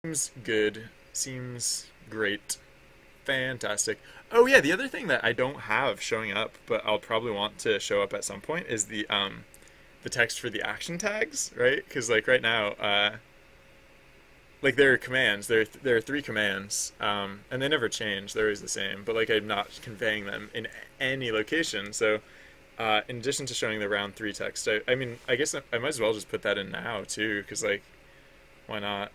Seems good. Seems great. Fantastic. Oh yeah, the other thing that I don't have showing up, but I'll probably want to show up at some point is the text for the action tags, right? Because like right now, like there are commands. There are three commands, and they never change. They're always the same. But like I'm not conveying them in any location. So in addition to showing the round three text, I mean I guess I might as well just put that in now too, because like why not?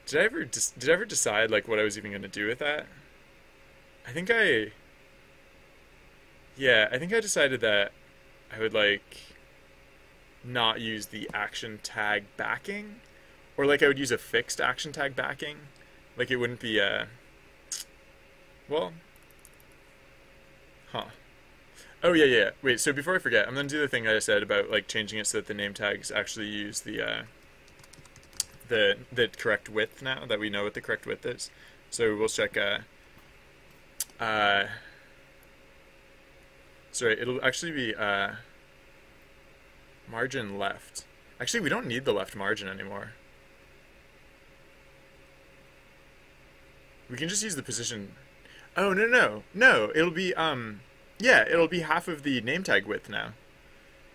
Did I ever decide like what I was even going to do with that? I think I yeah, I think I decided that I would like not use the action tag backing, or like I would use a fixed action tag backing. Like it wouldn't be a well, huh. Oh yeah, yeah. Wait, so before I forget, I'm gonna do the thing I said about like changing it so that the name tags actually use the correct width now that we know what the correct width is. So we'll check uh sorry, it'll actually be margin left. Actually, we don't need the left margin anymore. We can just use the position. Oh, no, no. No, it'll be yeah, it'll be half of the name tag width now.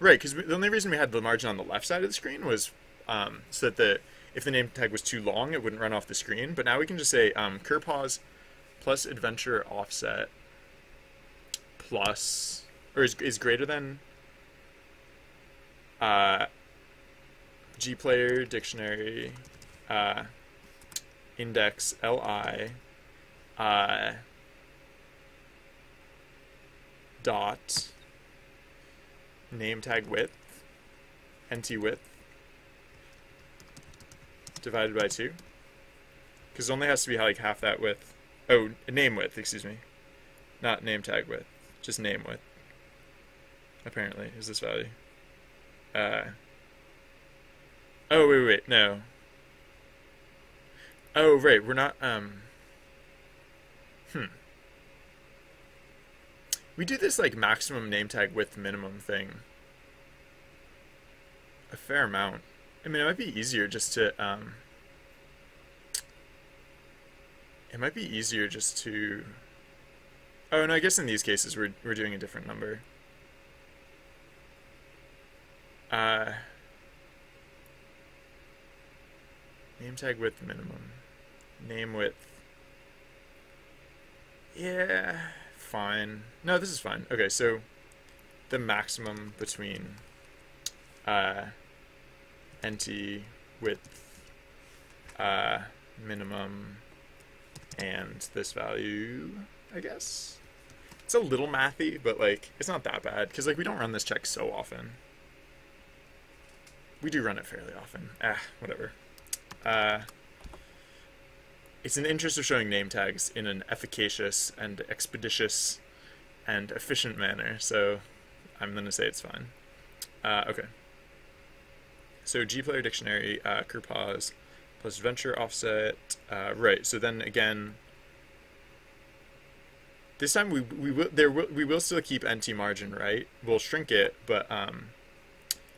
Right, because the only reason we had the margin on the left side of the screen was so that the if the name tag was too long, it wouldn't run off the screen. But now we can just say curpause plus adventure offset plus or is greater than uh, gplayer dictionary uh, index li uh, dot name tag width nt width divided by 2, because it only has to be like half that width. Oh, name width, excuse me, not name tag width, just name width. Apparently, is this value? Uh, oh wait, no. Oh right, we're not. Hmm. We do this like maximum name tag width minimum thing a fair amount. I mean, it might be easier just to it might be easier just to. Oh no, I guess in these cases we're doing a different number. Uh, name tag width minimum, name width. Yeah, fine. No, this is fine. Okay, so the maximum between uh, nt width minimum and this value, I guess. It's a little mathy, but like it's not that bad because like we don't run this check so often. We do run it fairly often. Whatever. Uh, it's in the interest of showing name tags in an efficacious and expeditious and efficient manner, so I'm gonna say it's fine. Okay. So gplayer dictionary curpause plus adventure offset. Right. So then again, this time we will still keep nt margin, right? We'll shrink it, but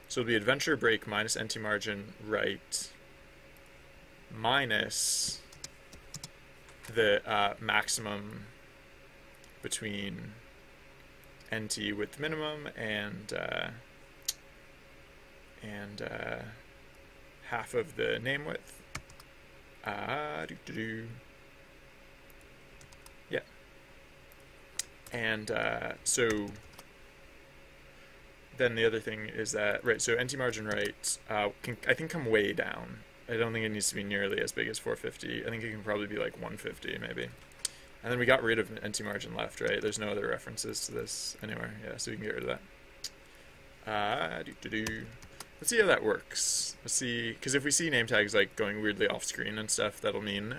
so it'll be adventure break minus nt margin right minus the maximum between nt width minimum and half of the name width. Yeah. And so then the other thing is that, right, so NT margin right can, I think, come way down. I don't think it needs to be nearly as big as 450. I think it can probably be like 150 maybe. And then we got rid of NT margin left, right? There's no other references to this anywhere. Yeah, so we can get rid of that. Let's see how that works. Let's see, because if we see name tags like going weirdly off screen and stuff, that'll mean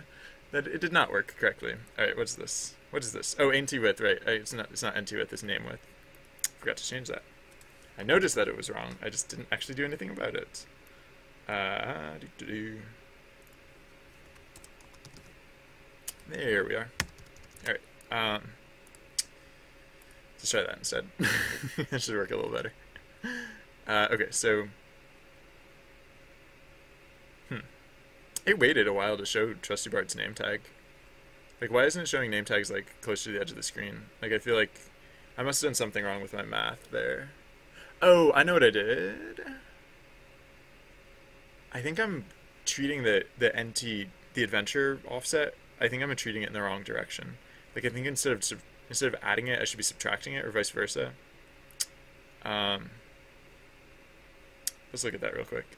that it did not work correctly. All right, what's this? What is this? Oh, NT width, right? It's not NT width. It's name width. Forgot to change that. I noticed that it was wrong. I just didn't actually do anything about it. There we are. All right. Let's try that instead. That should work a little better. Okay, so. It waited a while to show Trusty Bard's name tag. Like, why isn't it showing name tags, like, close to the edge of the screen? Like, I feel like I must have done something wrong with my math there. Oh, I know what I did. I think I'm treating the NT, the adventure offset, I think I'm treating it in the wrong direction. Like, I think instead of adding it, I should be subtracting it, or vice versa. Um, let's look at that real quick.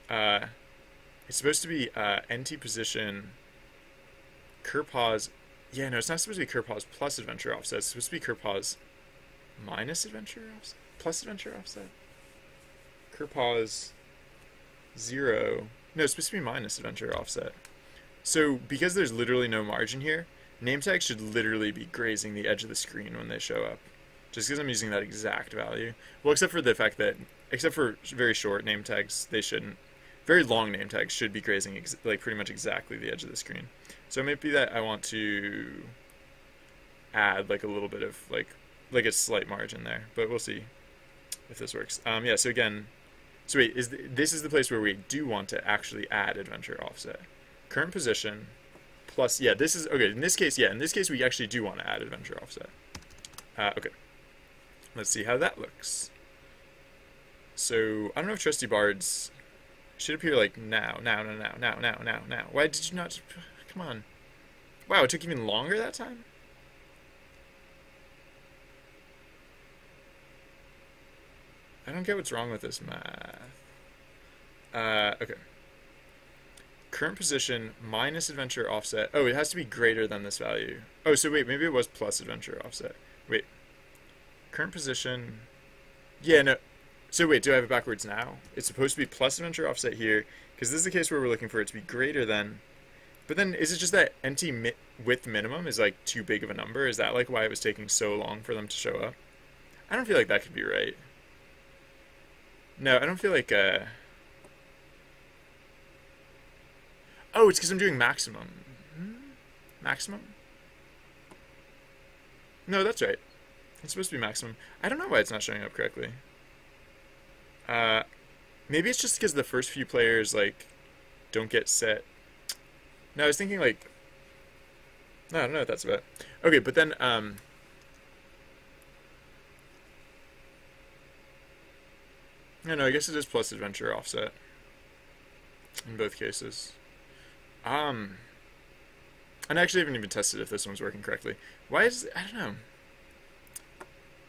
It's supposed to be NT position, cur pause. Yeah, no, it's not supposed to be cur pause plus adventure offset. It's supposed to be cur pause minus adventure offset, plus adventure offset. Cur pause 0. No, it's supposed to be minus adventure offset. So because there's literally no margin here, name tags should literally be grazing the edge of the screen when they show up. Just because I'm using that exact value. Well, except for the fact that, except for very short name tags, they shouldn't. Very long name tags should be grazing like pretty much exactly the edge of the screen. So it might be that I want to add like a little bit of like a slight margin there, but we'll see if this works. Yeah. So again, so wait, this is the place where we do want to actually add adventure offset. Current position plus, yeah, this is okay. In this case, yeah, in this case we actually do want to add adventure offset. Okay. Let's see how that looks. So I don't know if Trusty Bards should appear like now. Why did you not? Come on. Wow, it took even longer that time? I don't get what's wrong with this math. Okay. Current position minus adventure offset. Oh, it has to be greater than this value. Oh, so wait, maybe it was plus adventure offset. Wait. Current position. Yeah, no. So wait, do I have it backwards now? It's supposed to be plus adventure offset here, because this is the case where we're looking for it to be greater than. But then, is it just that NT width minimum is like too big of a number? Is that like why it was taking so long for them to show up? I don't feel like that could be right. No, I don't feel like, oh, it's because I'm doing maximum. Maximum? No, that's right. It's supposed to be maximum. I don't know why it's not showing up correctly. Maybe it's just because the first few players, like, don't get set. No, I was thinking, like, no, I don't know what that's about. Okay, but then, no, I guess it is plus adventure offset in both cases. And I actually haven't even tested if this one's working correctly. Why is, I don't know.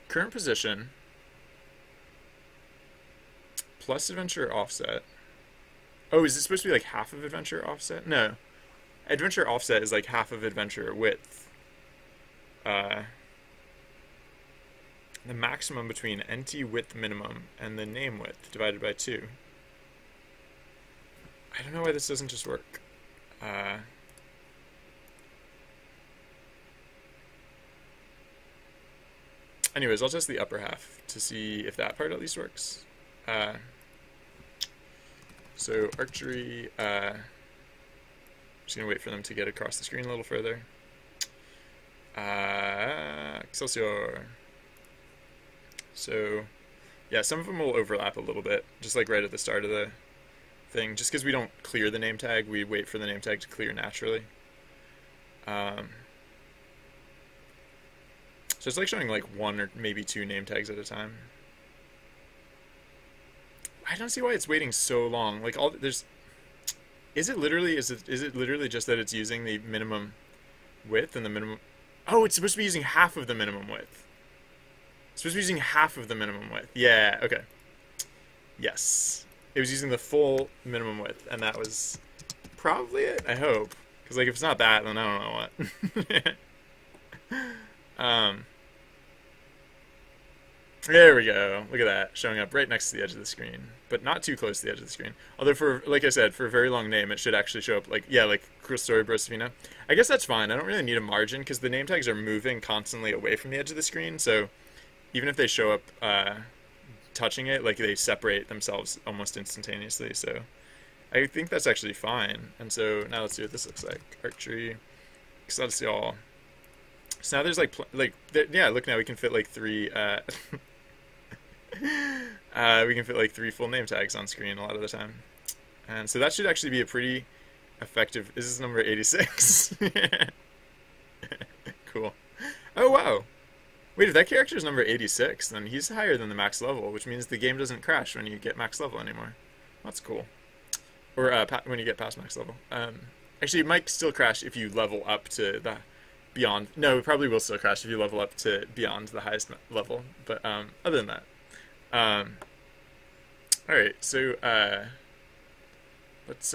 Current position plus adventure offset. Oh, is it supposed to be like half of adventure offset? No. Adventure offset is like half of adventure width. The maximum between NT width minimum and the name width divided by 2. I don't know why this doesn't just work. Anyways, I'll test the upper half to see if that part at least works. So archery, just gonna wait for them to get across the screen a little further. Excelsior. So, yeah, some of them will overlap a little bit, just like right at the start of the thing. Just because we don't clear the name tag, we wait for the name tag to clear naturally. So it's like showing like 1 or maybe 2 name tags at a time. I don't see why it's waiting so long. Like is it literally just that it's using the minimum width and the minimum? Oh, it's supposed to be using half of the minimum width. It's supposed to be using half of the minimum width. Yeah, okay. Yes. It was using the full minimum width, and that was probably it, I hope. Because, like, if it's not that, then I don't know what. There we go. Look at that. Showing up right next to the edge of the screen. But not too close to the edge of the screen. Although, for, like I said, for a very long name, it should actually show up, like, yeah, like Cruel Story Brosvina. I guess that's fine. I don't really need a margin, because the name tags are moving constantly away from the edge of the screen, so even if they show up touching it, like, they separate themselves almost instantaneously, so I think that's actually fine. And so now let's see what this looks like. Archery, Excelsior. So now there's yeah, look, now we can fit like 3 we can fit like 3 full name tags on screen a lot of the time. And so that should actually be a pretty Effective. Is this number 86? Cool. Oh, wow. Wait, if that character is number 86, then he's higher than the max level, which means the game doesn't crash when you get max level anymore. That's cool. Or when you get past max level. Actually, it might still crash if you level up to the beyond. No, it probably will still crash if you level up to beyond the highest level. But other than that. Alright, so let's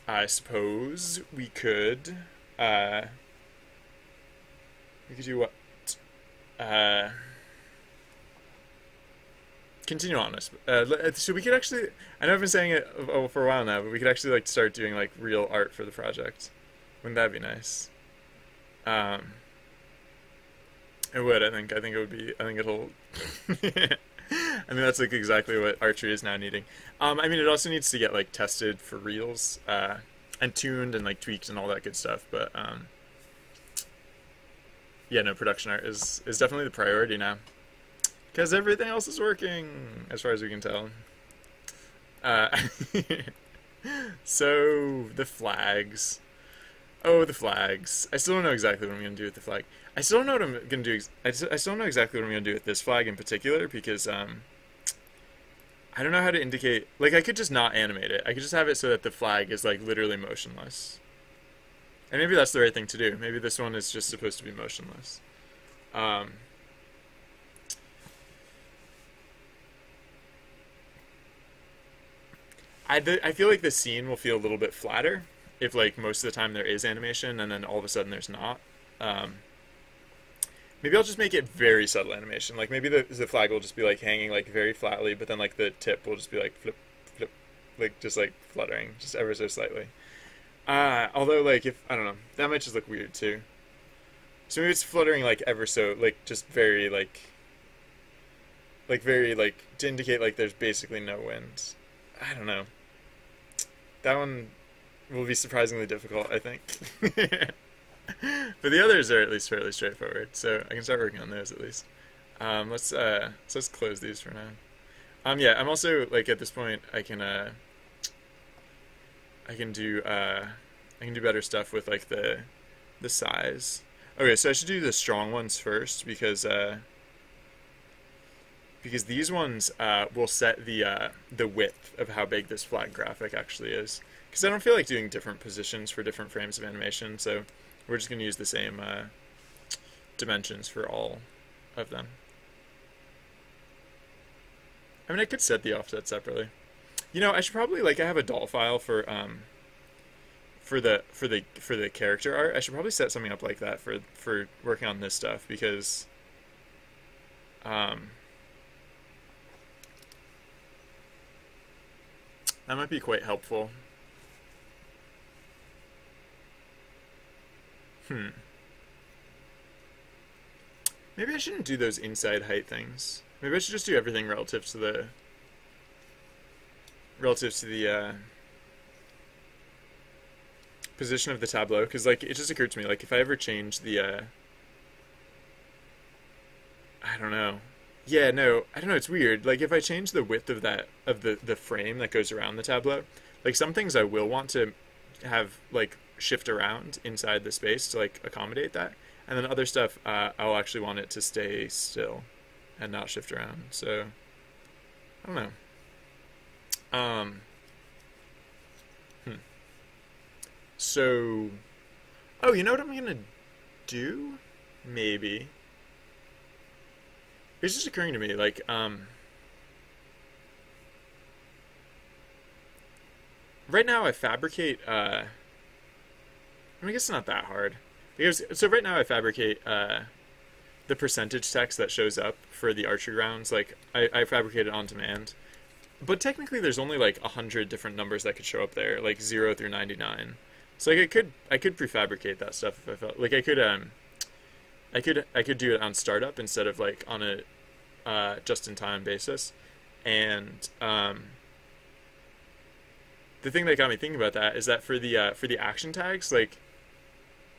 I suppose we could do what? Continue on this. So we could actually, I know I've been saying it for a while now, but we could actually like start doing like real art for the project. Wouldn't that be nice? It would, I think. I think it would be, I think it'll I mean that's like exactly what archery is now needing. I mean it also needs to get like tested for reals, and tuned and like tweaked and all that good stuff, but yeah, no, production art is definitely the priority now. Because everything else is working, as far as we can tell. So, the flags. Oh, the flags. I still don't know exactly what I'm going to do with the flag. I still don't know what I'm going to do. I still don't know exactly what I'm going to do with this flag in particular, because I don't know how to indicate. Like, I could just not animate it. I could just have it so that the flag is, like, literally motionless. And maybe that's the right thing to do. Maybe this one is just supposed to be motionless. I feel like the scene will feel a little bit flatter if like most of the time there is animation and then all of a sudden there's not. Maybe I'll just make it very subtle animation. Like maybe the flag will just be like hanging like very flatly, but then like the tip will just be like flip, flip, like just like fluttering just ever so slightly. Although like if I don't know, that might just look weird too. So maybe it's fluttering like ever so like just very like very like to indicate like there's basically no wind. I don't know. That one will be surprisingly difficult, I think. But the others are at least fairly straightforward, so I can start working on those at least. Let's close these for now. Yeah, I'm also like at this point I can do better stuff with like the size. Okay, so I should do the strong ones first because these ones will set the width of how big this flag graphic actually is. Because I don't feel like doing different positions for different frames of animation, so we're just going to use the same dimensions for all of them. I mean, I could set the offset separately. You know, I should probably like I have a doll file for the character art. I should probably set something up like that for working on this stuff because that might be quite helpful. Maybe I shouldn't do those inside height things. Maybe I should just do everything relative to the position of the tableau, because like it just occurred to me, like if I ever change the I don't know. Yeah, no, I don't know, it's weird. Like if I change the width of the frame that goes around the tableau, like some things I will want to have like shift around inside the space to like accommodate that. And then other stuff I'll actually want it to stay still and not shift around. So I don't know. So oh, you know what I'm gonna do? Maybe. It's just occurring to me, like, right now I fabricate, I mean, I guess it's not that hard. Because, so right now I fabricate, the percentage text that shows up for the archery rounds, like, I fabricate it on demand. But technically there's only, like, 100 different numbers that could show up there, like, 0 through 99. So, like, I could prefabricate that stuff if I felt, like, I could do it on startup instead of like on a just-in-time basis, and the thing that got me thinking about that is that for the action tags, like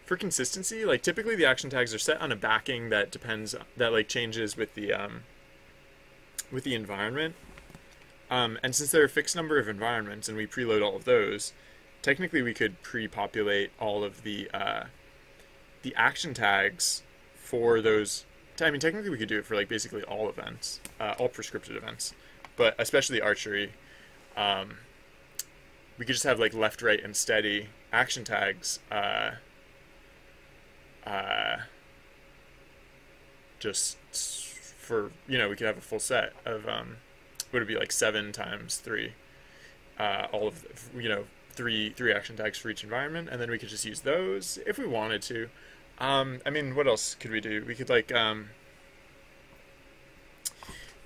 for consistency, like typically the action tags are set on a backing that like changes with the with the environment. And since there are a fixed number of environments and we preload all of those, technically we could pre-populate all of the action tags for those. I mean, technically we could do it for like basically all events, all prescripted events, but especially archery. We could just have like left, right, and steady action tags. Just for, you know, we could have a full set of would it be like 7 times 3, all of you know, three action tags for each environment, and then we could just use those if we wanted to. I mean, what else could we do? We could like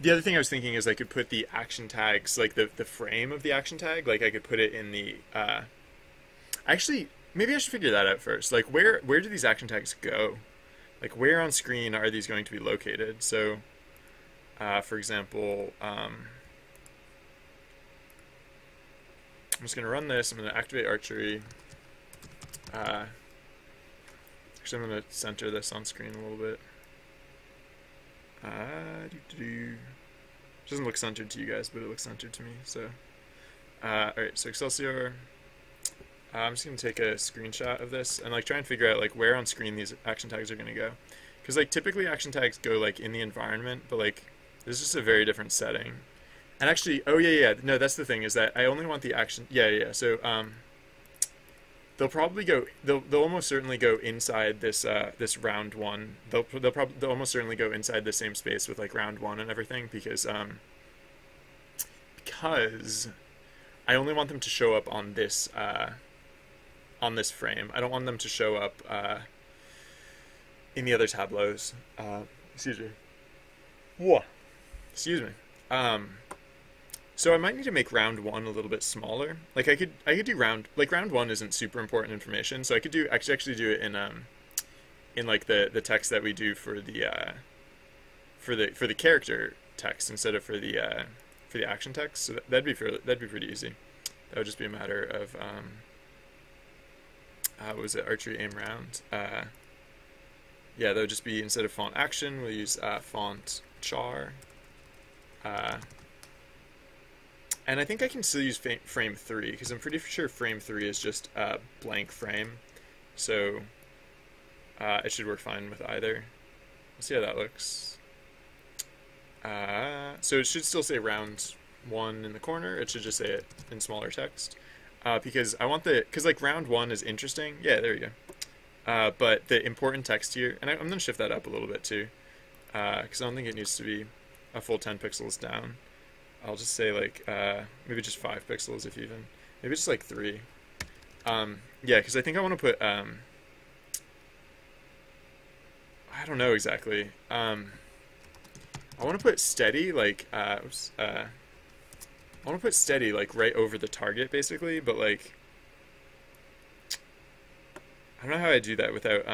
the other thing I was thinking is I could put the action tags, like the frame of the action tag, like I could put it in the actually maybe I should figure that out first. Like where do these action tags go? Like where on screen are these going to be located? So for example, I'm just going to run this. I'm going to activate archery. Actually, I'm going to center this on screen a little bit. Doesn't look centered to you guys, but it looks centered to me. So, alright, so Excelsior. I'm just going to take a screenshot of this and like try and figure out like where on screen these action tags are going to go. Because like typically action tags go like in the environment, but like this is just a very different setting. And actually, oh yeah, no, that's the thing, is that I only want the action. Yeah. So they'll probably go. They'll almost certainly go inside this this round one. They'll almost certainly go inside the same space with like round one and everything, because I only want them to show up on this frame. I don't want them to show up in the other tableaus. Excuse me. Whoa. Excuse me. So I might need to make round one a little bit smaller. Like I could do round one isn't super important information, so I could actually do it in like the text that we do for the character text instead of for the action text. So that'd be pretty easy. That would just be a matter of what was it, archery aim round. Yeah, that would just be, instead of font action, we'll use font char. And I think I can still use frame 3, because I'm pretty sure frame 3 is just a blank frame. So it should work fine with either. Let's see how that looks. So it should still say round 1 in the corner. It should just say it in smaller text. Because I want because like round 1 is interesting. Yeah, there you go. But the important text here, and I'm going to shift that up a little bit too, because I don't think it needs to be a full 10 pixels down. I'll just say like maybe just 5 pixels, if even. Maybe just like 3. Yeah, because I think I want to put I don't know exactly. I want to put steady like I want to put steady like right over the target basically, but like I don't know how I do that without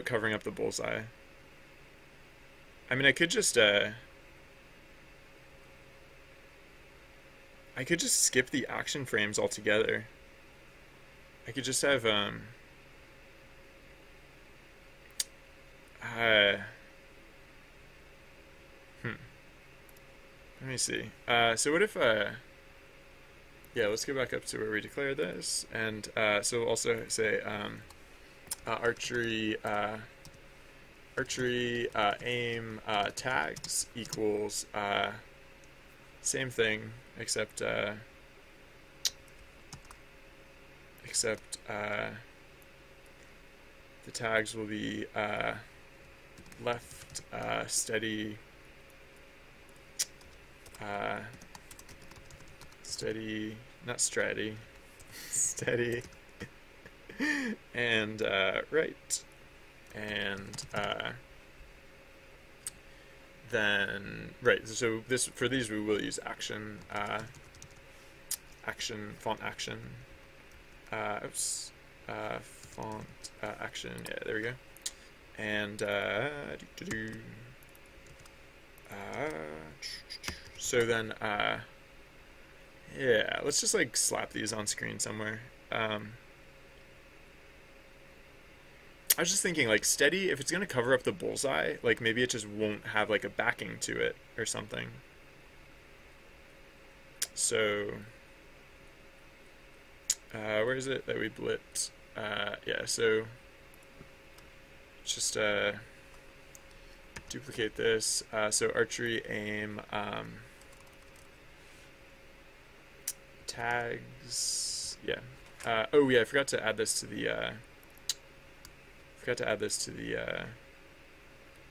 covering up the bullseye. I mean, I could just skip the action frames altogether. I could just have let me see. So what if yeah, let's go back up to where we declared this, and so we'll also say archery aim tags equals same thing, except the tags will be left steady steady, not stratty, steady, and right, and then right. So this, for these we will use action, font action, font action. Yeah, there we go. And so then yeah, let's just like slap these on screen somewhere. I was just thinking, like, steady, if it's going to cover up the bullseye, like, maybe it just won't have, like, a backing to it or something. So, where is it that we blipped? Yeah, so, just, duplicate this. So, archery, aim, tags, yeah. Oh, yeah, I forgot to add this to the,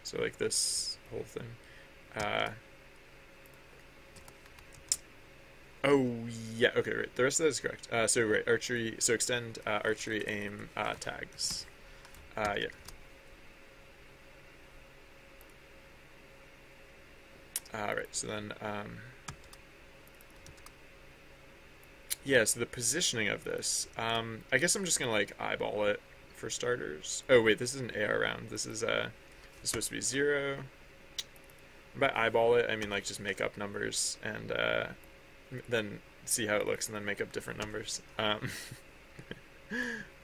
so like this whole thing. Oh, yeah, okay, right. The rest of that is correct. So, right, archery, so extend archery, aim, tags. Yeah. Right, so then, yeah, so the positioning of this, I guess I'm just gonna, like, eyeball it for starters. Oh, wait, this is an AR round. This is supposed to be 0. By eyeball it, I mean, like, just make up numbers and, then see how it looks and then make up different numbers.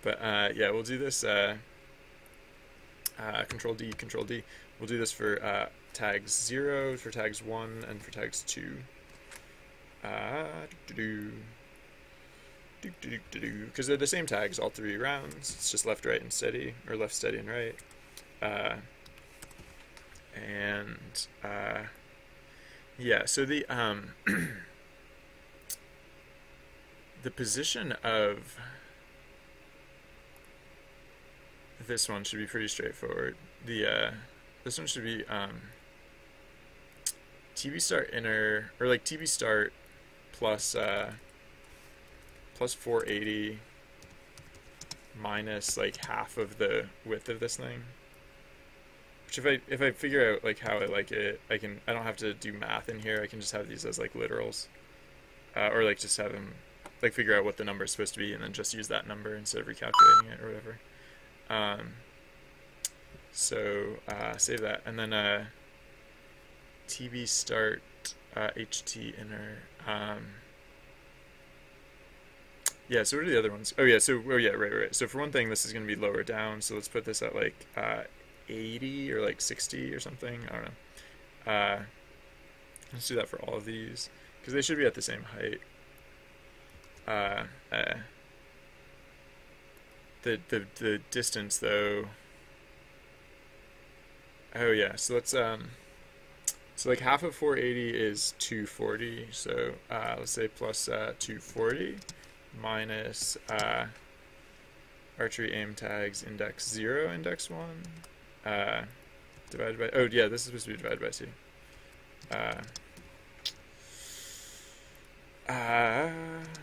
But yeah, we'll do this Control D, Control D. We'll do this for tags 0, for tags 1, and for tags 2. Because they're the same tags all 3 rounds. It's just left, right, and steady, or left, steady, and right. And yeah, so the the position of this one should be pretty straightforward. The this one should be TV start inner, or like TV start plus plus 480 minus like half of the width of this thing. Which if I figure out like how I like it, I don't have to do math in here. I can just have these as like literals, or like just have them like figure out what the number is supposed to be and then just use that number instead of recalculating it or whatever. So save that, and then TV start HT inner. Yeah, so what are the other ones? Oh yeah, right. So for one thing, this is going to be lower down, so let's put this at like 80 or like 60 or something. I don't know. Let's do that for all of these because they should be at the same height. The distance though. Oh yeah, so let's so like half of 480 is 240. So let's say plus 240 minus archery aim tags index 0 index 1 divided by, oh yeah, this is supposed to be divided by 2.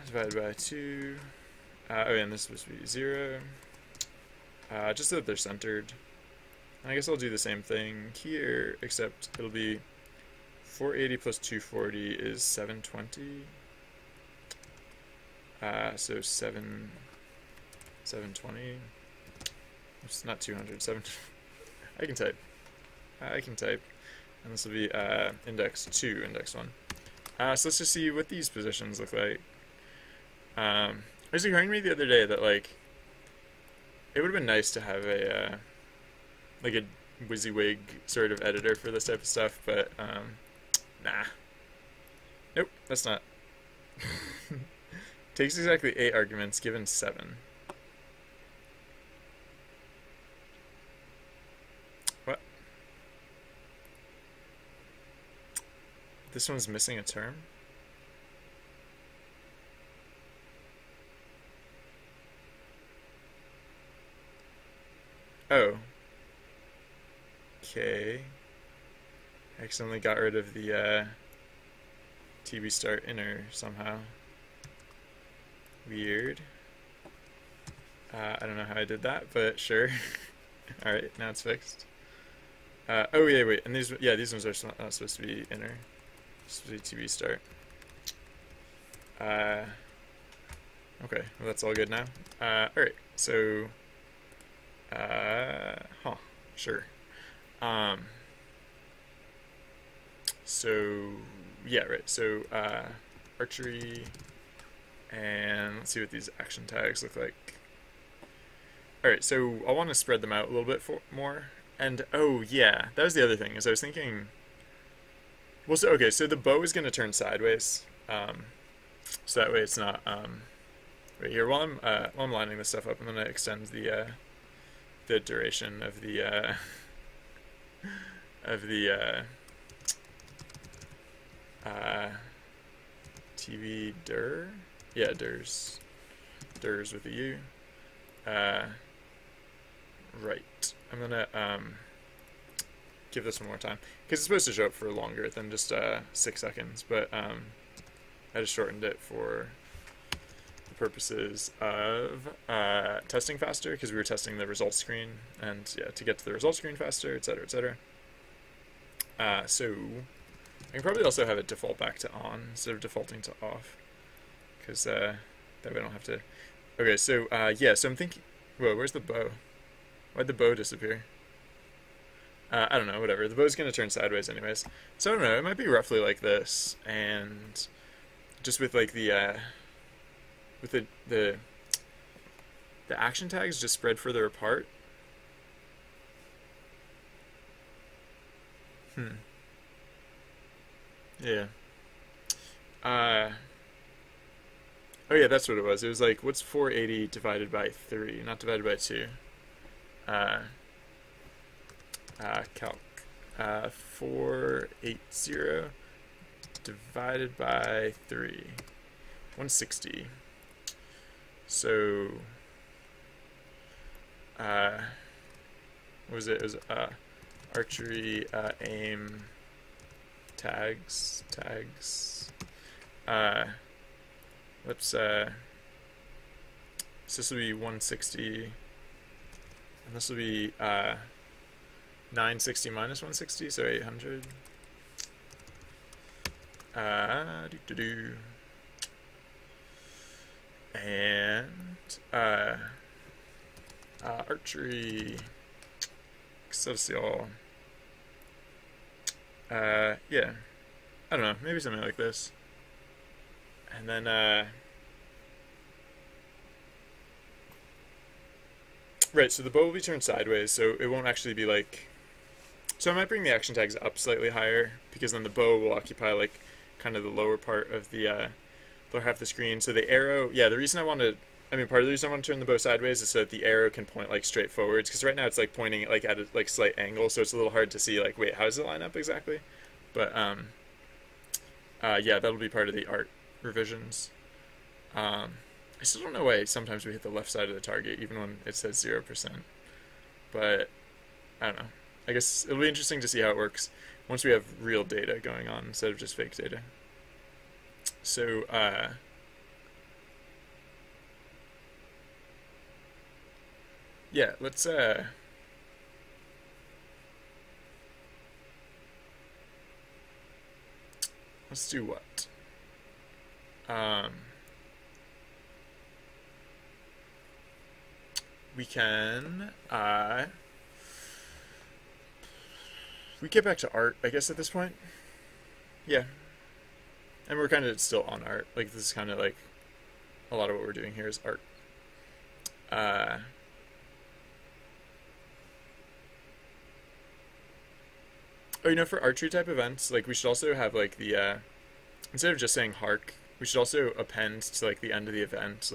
Divided by 2. Oh yeah, and this is supposed to be 0. Just so that they're centered. I guess I'll do the same thing here, except it'll be 480 plus 240 is 720. So 720. It's not 200. 7. I can type. And this will be index 2, index 1. So let's just see what these positions look like. I was occurring to me the other day that like it would have been nice to have a like a WYSIWYG sort of editor for this type of stuff, but nah. Nope, that's not. Takes exactly 8 arguments given 7. What? This one's missing a term? Oh. Okay. Accidentally got rid of the TV start inner somehow. Weird. I don't know how I did that, but sure. Alright, now it's fixed. Oh yeah, wait, and these ones are not supposed to be inner. Supposed to be TV start. Okay, well that's all good now. Alright, so sure. So yeah, right. So archery, and let's see what these action tags look like. all right, so I want to spread them out a little bit more. And oh yeah, that was the other thing. Is I was thinking. Well, so okay, so the bow is going to turn sideways, so that way it's not. Right here, while I'm lining this stuff up, I'm going to extend the duration of the of the TV dir. Yeah, durs with a U. Right. I'm gonna give this one more time because it's supposed to show up for longer than just 6 seconds, but I just shortened it for the purposes of testing faster because we were testing the results screen, and yeah, to get to the results screen faster, etc., etc. So I can probably also have it default back to on instead of defaulting to off, because that way I don't have to. Okay, so yeah, so I'm thinking. Whoa, where's the bow? Why'd the bow disappear? I don't know, whatever. The bow's gonna turn sideways anyways. So I don't know, it might be roughly like this, and just with like with the action tags just spread further apart. Yeah. Oh yeah, that's what it was. It was like, what's 480 divided by 3, not divided by 2? Calc. 480 divided by 3. 160. So, what was it? It was archery aim tags. Let's so this will be 160, and this will be 960 minus 160, so 800. And archery social. Yeah, I don't know, maybe something like this. And then right, so the bow will be turned sideways, so it won't actually be like. So I might bring the action tags up slightly higher, because then the bow will occupy like kind of the lower part of the lower half of the screen. So the arrow, yeah, the reason I want to, I mean, part of the reason I want to turn the bow sideways is so that the arrow can point like straight forwards, because right now it's like pointing like at a like slight angle, so it's a little hard to see like, wait, how does it line up exactly? But yeah, that'll be part of the art revisions. I still don't know why sometimes we hit the left side of the target even when it says 0%, but I don't know. I guess it'll be interesting to see how it works once we have real data going on instead of just fake data. So yeah, let's do what? We can we get back to art, I guess, at this point. Yeah, and we're kind of still on art. Like, this is kind of like a lot of what we're doing here is art. Oh, you know, for archery type events, like, we should also have like the instead of just saying hark, we should also append to like the end of the event,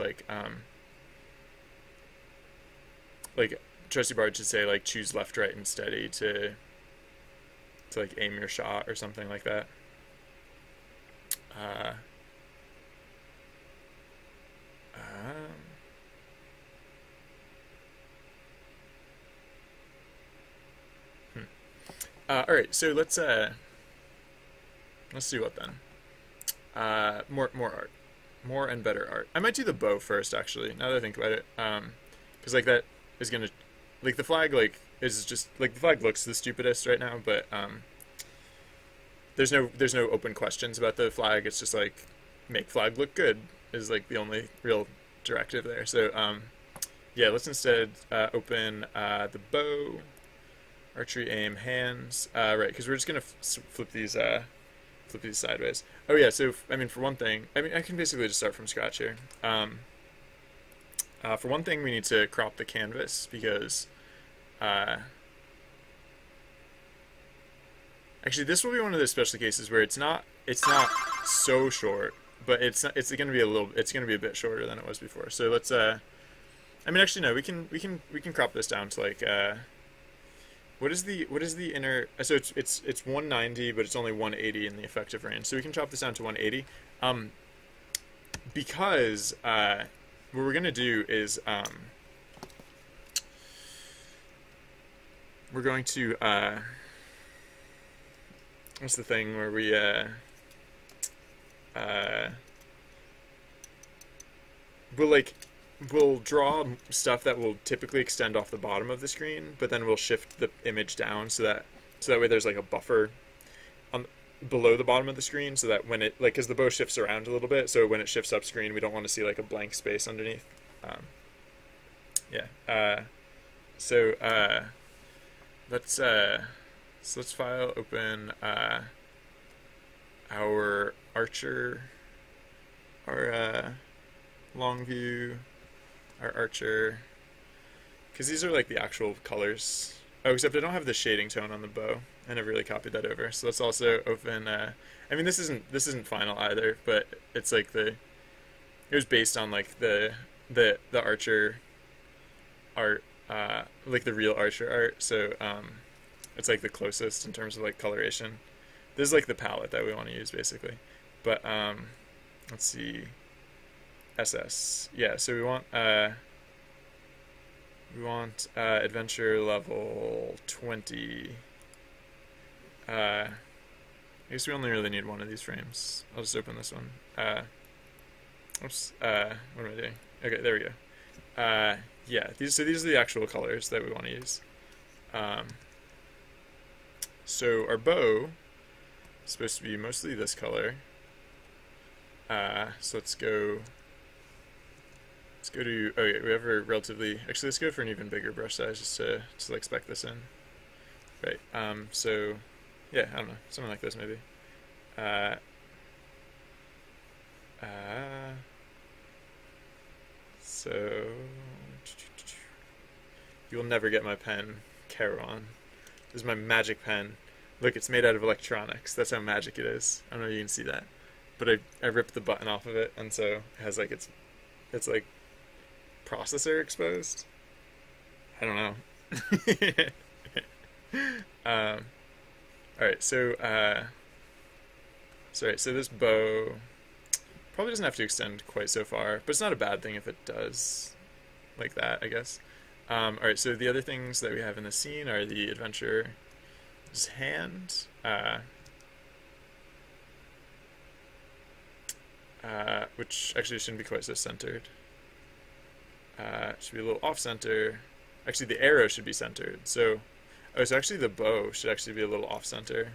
like Trusty Bard should say like choose left, right, and steady to like aim your shot or something like that. All right, so let's do what then? More art, more and better art. I might do the bow first, actually. Now that I think about it, because like that is gonna, like the flag, like is just like the flag looks the stupidest right now, but there's no open questions about the flag. It's just like make flag look good is like the only real directive there. So yeah, let's instead open the bow, archery aim hands, right? Because we're just gonna flip these sideways. Oh yeah, so I mean, for one thing, I mean, I can basically just start from scratch here. For one thing, we need to crop the canvas because uh, actually this will be one of those special cases where it's not so short, but it's going to be it's going to be a bit shorter than it was before. So let's I mean actually no, we can crop this down to like what is the inner, so it's 190 but it's only 180 in the effective range. So we can chop this down to 180. Because what we're gonna do is we're going to what's the thing where we we'll like we'll draw stuff that will typically extend off the bottom of the screen, but then we'll shift the image down so that way there's like a buffer on below the bottom of the screen, so that when it, like, because the bow shifts around a little bit, so when it shifts up screen we don't want to see like a blank space underneath. Yeah. So let's file open our archer, our long view, our archer, because these are like the actual colors. Oh, except I don't have the shading tone on the bow. I never really copied that over. So let's also open. I mean, this isn't final either, but it's like it was based on like the archer art, like the real archer art. So it's like the closest in terms of like coloration. This is like the palette that we want to use basically. But let's see. SS. Yeah, so we want adventure level 20. I guess we only really need one of these frames. I'll just open this one. Oops. What am I doing? Okay, there we go. Yeah, these are the actual colors that we want to use. So our bow is supposed to be mostly this color. So let's go to, oh yeah, we have a relatively, actually let's go for an even bigger brush size just to like spec this in. Right, so, yeah, I don't know, something like this maybe. So, you will never get my pen, Charon. This is my magic pen. Look, it's made out of electronics. That's how magic it is. I don't know if you can see that. But I ripped the button off of it, and so it has like it's like processor exposed. I don't know. Alright, so so this bow probably doesn't have to extend quite so far, but it's not a bad thing if it does like that, I guess. Alright, so the other things that we have in the scene are the adventurer's hand, which actually shouldn't be quite so centered. Should be a little off-center. Actually, the arrow should be centered. So actually the bow should actually be a little off-center.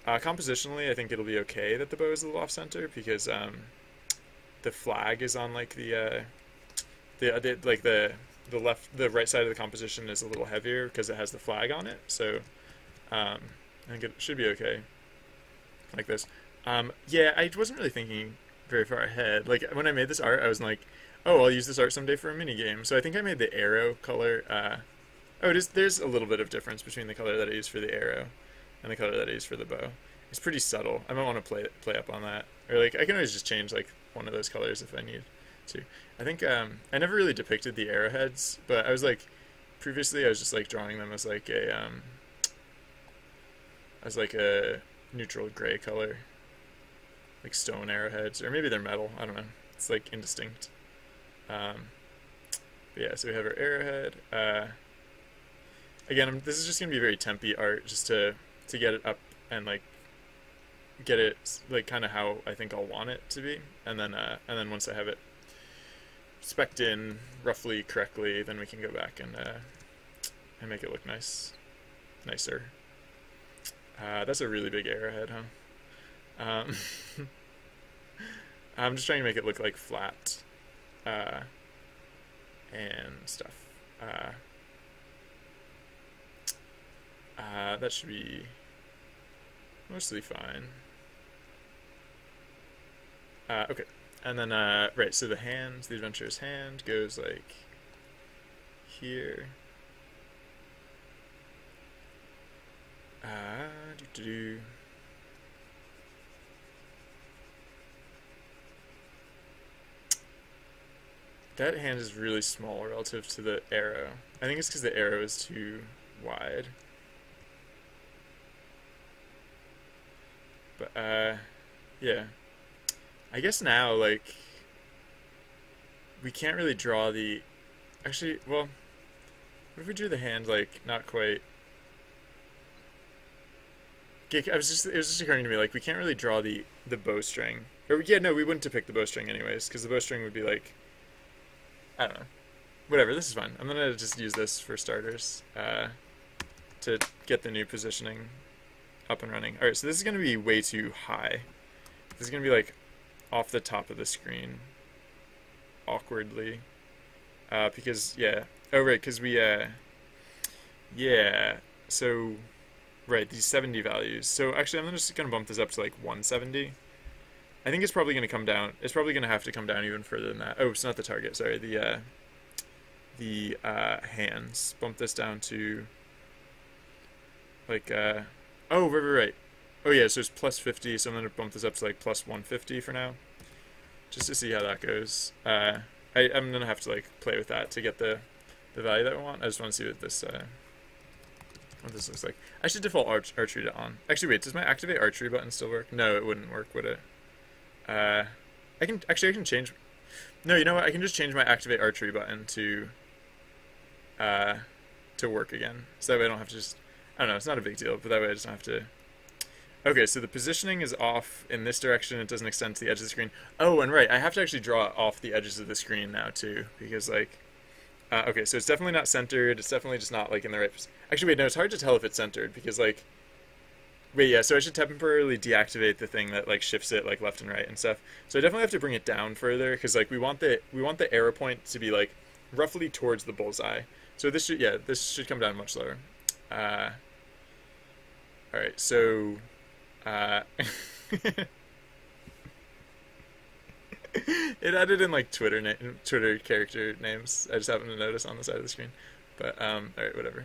Compositionally, I think it'll be okay that the bow is a little off-center because the flag is on like the right side of the composition is a little heavier because it has the flag on it. So I think it should be okay like this. Yeah, I wasn't really thinking very far ahead. Like when I made this art, I was like, oh, I'll use this art someday for a mini game. So I think I made the arrow color. There's a little bit of difference between the color that I use for the arrow and the color that I use for the bow. It's pretty subtle. I might want to play up on that, or like I can always just change like one of those colors if I need to. I think I never really depicted the arrowheads, but I was like previously I was just like drawing them as like a neutral gray color, like stone arrowheads, or maybe they're metal. I don't know. It's like indistinct. But yeah, so we have our arrowhead. Again, this is just gonna be very tempy art, just to get it up and like get it like kind of how I think I'll want it to be, and then once I have it spec'd in roughly correctly, then we can go back and make it look nicer. That's a really big arrowhead, huh? I'm just trying to make it look like flat and stuff. That should be mostly fine. Okay. And then, right, so the adventurer's hand goes like here. Do do do. That hand is really small relative to the arrow. I think it's because the arrow is too wide. But, yeah. I guess now, like, we can't really draw the... Actually, well, what if we drew the hand, like, not quite... It was just occurring to me, like, we can't really draw the bowstring. Or, yeah, no, we wouldn't depict the bowstring anyways, because the bowstring would be, like... I don't know. Whatever, this is fine. I'm gonna just use this for starters, to get the new positioning up and running. Alright, so this is gonna be way too high. This is gonna be, like, off the top of the screen. Awkwardly. Because, yeah. Oh, right, because we, yeah. So, right, these 70 values. So, actually, I'm just gonna bump this up to, like, 170. I think it's probably going to come down. It's probably going to have to come down even further than that. Oh, it's not the target. Sorry, the hands. Bump this down to like oh, right. Oh yeah, so it's plus 50. So I'm going to bump this up to like plus 150 for now, just to see how that goes. I'm going to have to like play with that to get the value that I want. I just want to see what this looks like. I should default archery to on. Actually, wait. Does my activate archery button still work? No, it wouldn't work, would it? I can change. No, you know what? I can just change my activate archery button to work again. So that way I don't have to just. I don't know. It's not a big deal, but that way I just don't have to. Okay, so the positioning is off in this direction. It doesn't extend to the edge of the screen. Oh, and right, I have to actually draw it off the edges of the screen now too, because like. Okay, so it's definitely not centered. It's definitely just not like in the right. Actually, wait, no, it's hard to tell if it's centered because like. Wait, yeah, so I should temporarily deactivate the thing that like shifts it like left and right and stuff. So I definitely have to bring it down further because like we want the arrow point to be like roughly towards the bullseye. So this should come down much lower. All right, so it added in like Twitter character names. I just happened to notice on the side of the screen. But all right, whatever.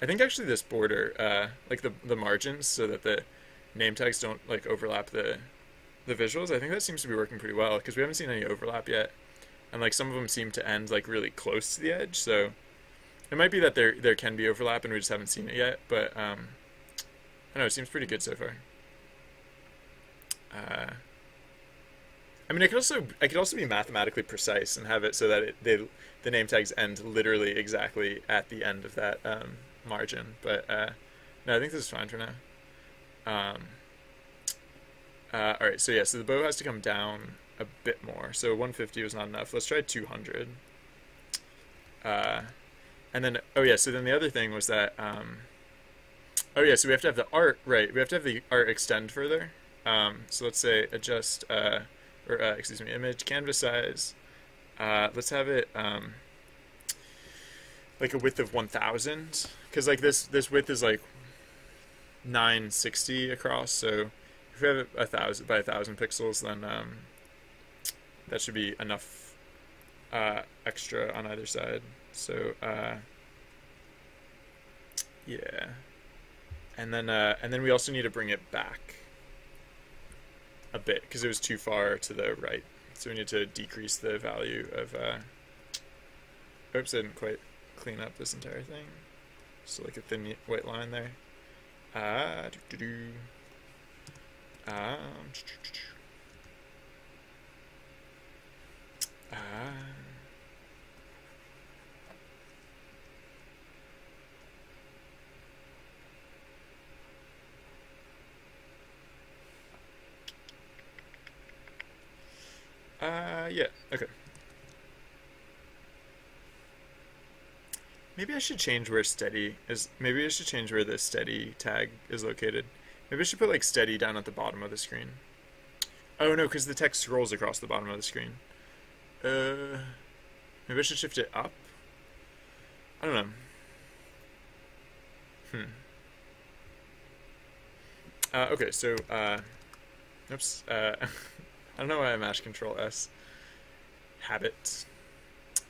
I think actually this border, like the margins, so that the name tags don't like overlap the visuals. I think that seems to be working pretty well because we haven't seen any overlap yet, and like some of them seem to end like really close to the edge. So it might be that there can be overlap and we just haven't seen it yet. But I don't know. It seems pretty good so far. I mean, I could also be mathematically precise and have it so that the name tags end literally exactly at the end of that margin, but no, I think this is fine for now. All right, so yeah, so the bow has to come down a bit more. So 150 was not enough. Let's try 200. And then oh yeah, so then the other thing was that oh yeah, so we have to have the art right. We have to have the art extend further. So let's say adjust excuse me, image canvas size. Let's have it like a width of 1000 because like this width is like 960 across, so if we have it 1000 by 1000 pixels, then that should be enough extra on either side. So yeah, and then we also need to bring it back a bit because it was too far to the right, so we need to decrease the value of oops, I didn't quite clean up this entire thing. So like a thin white line there. Yeah, okay. Maybe I should change where steady is. Maybe I should change where the steady tag is located. Maybe I should put like steady down at the bottom of the screen. Oh no, because the text scrolls across the bottom of the screen. Maybe I should shift it up? I don't know. Okay, so, oops. I don't know why I mashed Control S. Habit.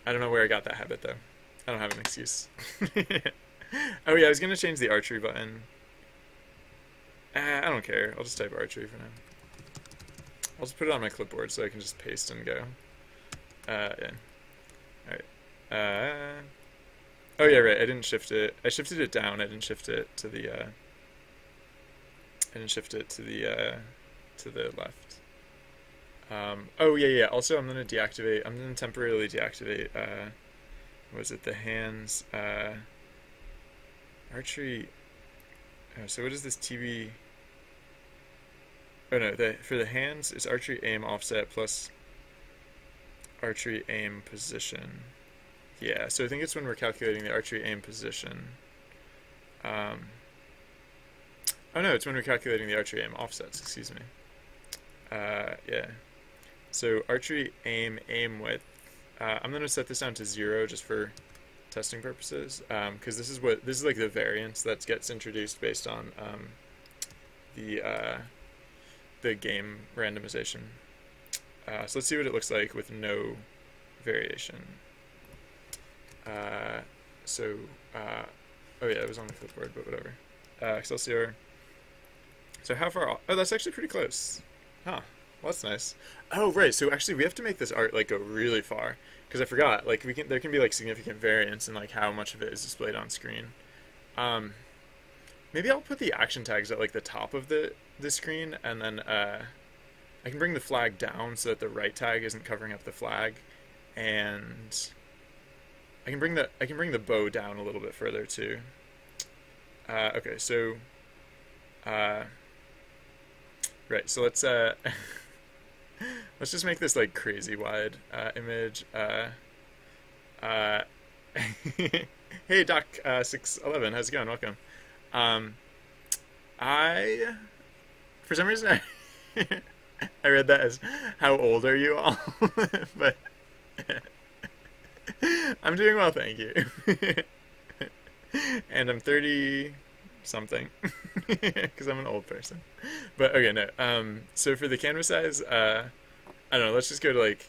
I don't know where I got that habit though. I don't have an excuse. Oh yeah, I was gonna change the archery button. I don't care. I'll just type archery for now. I'll just put it on my clipboard so I can just paste and go. Yeah. Alright. Oh yeah, right. I didn't shift it. I shifted it down. I didn't shift it to the. I didn't shift it to the left. Oh yeah, yeah. Also, I'm gonna deactivate. I'm gonna temporarily deactivate. What was it? The hands. Archery. Oh, so what is this TV? Oh no, for the hands, it's archery aim offset plus archery aim position. Yeah, so I think it's when we're calculating the archery aim position. Oh no, it's when we're calculating the archery aim offsets, excuse me. Yeah. So archery aim width. I'm gonna set this down to 0 just for testing purposes, because this is like the variance that gets introduced based on the game randomization. So let's see what it looks like with no variation. Oh yeah, it was on the clipboard, but whatever. Excelsior. So how far off? Oh, that's actually pretty close. Huh. Well, that's nice. Oh, right. So actually, we have to make this art like go really far, because I forgot. Like there can be like significant variance in like how much of it is displayed on screen. Maybe I'll put the action tags at like the top of the screen, and then I can bring the flag down so that the right tag isn't covering up the flag, and I can bring the bow down a little bit further too. Okay, so right, so let's let's just make this like crazy wide image. Hey Doc 611, how's it going? Welcome. For some reason I read that as how old are you all? But I'm doing well, thank you. And I'm 30 something because I'm an old person. But okay, no. So for the canvas size, I don't know, let's just go to like,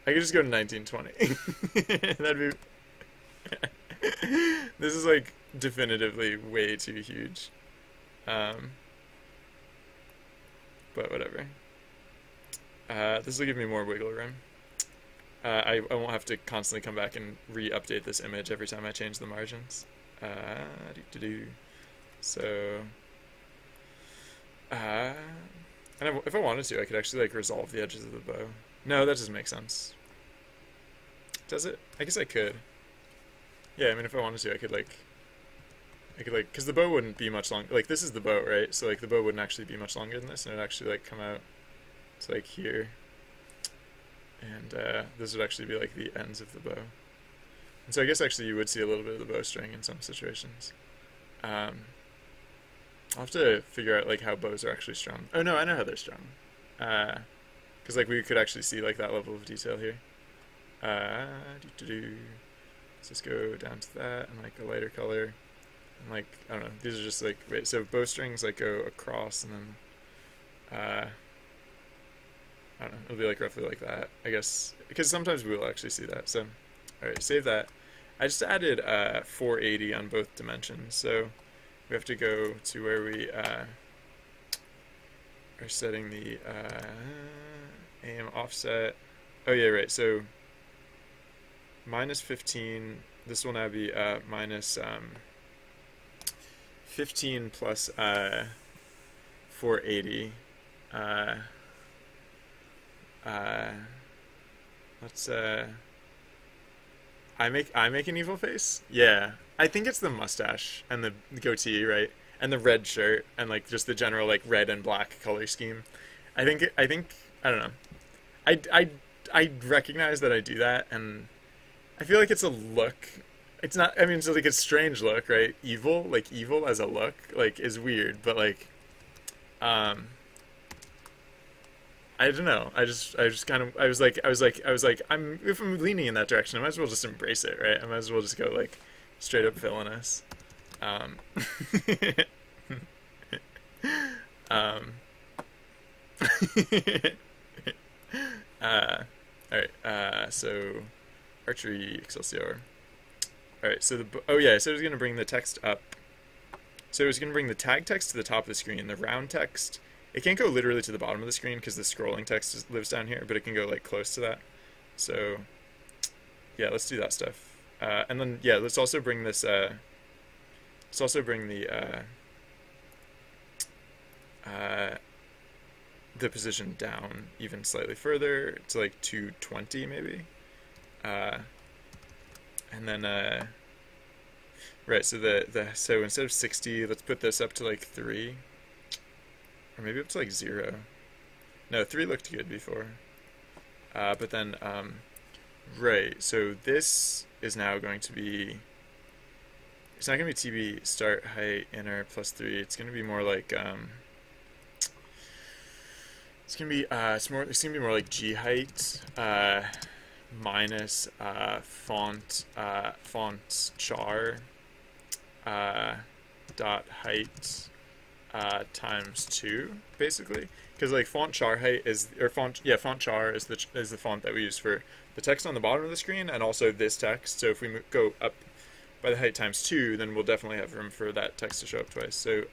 I could just go to 1920. That'd be this is like definitively way too huge. But whatever. This will give me more wiggle room. I won't have to constantly come back and re-update this image every time I change the margins. So, and if I wanted to, I could actually like resolve the edges of the bow. No, that doesn't make sense. Does it? I guess I could. Yeah, I mean, if I wanted to, I could like, because the bow wouldn't be much longer. Like, this is the bow, right? So, like, the bow wouldn't actually be much longer than this, and it'd actually, like, come out to, like, here. And, this would actually be, like, the ends of the bow. And so I guess, actually, you would see a little bit of the bowstring in some situations. I'll have to figure out, like, how bows are actually strung. Oh, no, I know how they're strung. Because, like, we could actually see, like, that level of detail here. Let's just go down to that, and, like, a lighter color. And like, I don't know, these are just like, wait, so bowstrings like go across, and then I don't know, it'll be like roughly like that, I guess, because sometimes we will actually see that. So alright, save that. I just added 480 on both dimensions, so we have to go to where we are setting the aim offset. Oh yeah, right, so minus 15, this will now be minus 15 plus 480. Let's I make an evil face? Yeah. I think it's the mustache and the goatee, right? And the red shirt and like just the general like red and black color scheme. I think I don't know. I recognize that I do that, and I feel like it's a look. It's not, I mean, it's like a strange look, right? Evil, like evil as a look, like is weird, but like, I don't know. I just kind of, I was like, if I'm leaning in that direction, I might as well just embrace it, right? I might as well just go like straight up villainous. uh, all right. So archery Excelsior. All right. So oh yeah. So I was gonna bring the text up. So I was gonna bring the tag text to the top of the screen. The round text. It can't go literally to the bottom of the screen because the scrolling text lives down here, but it can go like close to that. So yeah, let's do that stuff. And then yeah, let's also bring this. Let's also bring the position down even slightly further to like 220 maybe. And then right, so so instead of 60, let's put this up to like 3, or maybe up to like 0. No, 3 looked good before. But then right, so this is now going to be, it's not going to be TB start height inner plus 3. It's going to be more like it's going to be it's going to be more like G height minus font char dot height times 2 basically, because like font char height is, or font char is the font that we use for the text on the bottom of the screen and also this text. So if we go up by the height times 2, then we'll definitely have room for that text to show up twice. So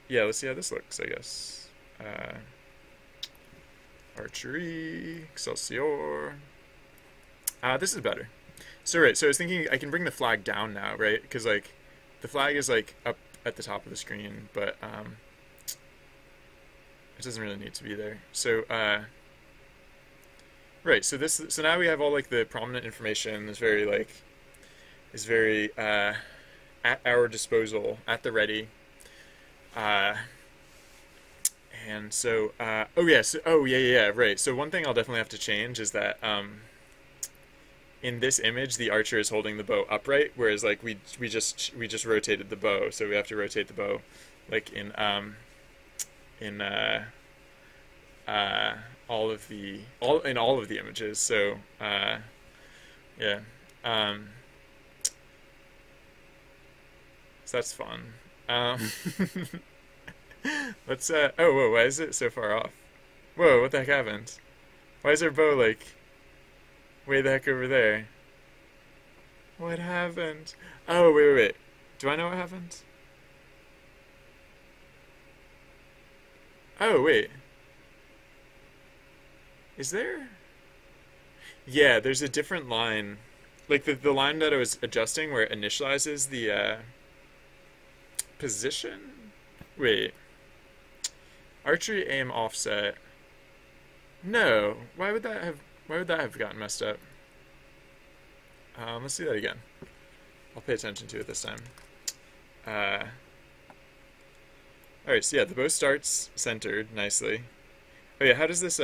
yeah, let's see how this looks, I guess. Archery Excelsior. This is better. So right, so I was thinking I can bring the flag down now, right? Because like the flag is like up at the top of the screen, but it doesn't really need to be there. So right, so now we have all like the prominent information is very at our disposal, at the ready. And so right. So one thing I'll definitely have to change is that in this image the archer is holding the bow upright, whereas like we just rotated the bow, so we have to rotate the bow like in all of the images. So yeah, so that's fun. Let's oh whoa, why is it so far off? Whoa, what the heck happened? Why is our bow like way the heck over there? What happened? Oh wait. Do I know what happened? Oh wait. Is there? Yeah, there's a different line. Like the line that I was adjusting where it initializes the position? Wait. Archery aim offset. No. Why would that have gotten messed up? Let's do that again. I'll pay attention to it this time. Alright, so yeah, the bow starts centered nicely. Oh yeah, how does this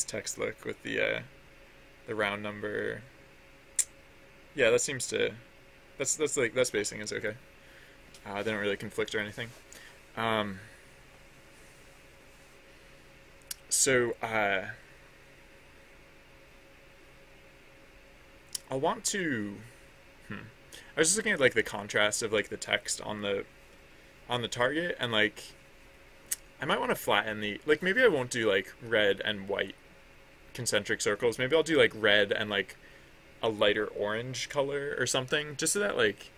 text look with the round number? Yeah, that seems to that spacing is okay. They don't really conflict or anything. So I'll want to. I was just looking at like the contrast of like the text on the target, and like I might want to flatten the, like maybe I won't do like red and white concentric circles. Maybe I'll do like red and like a lighter orange color or something, just so that like,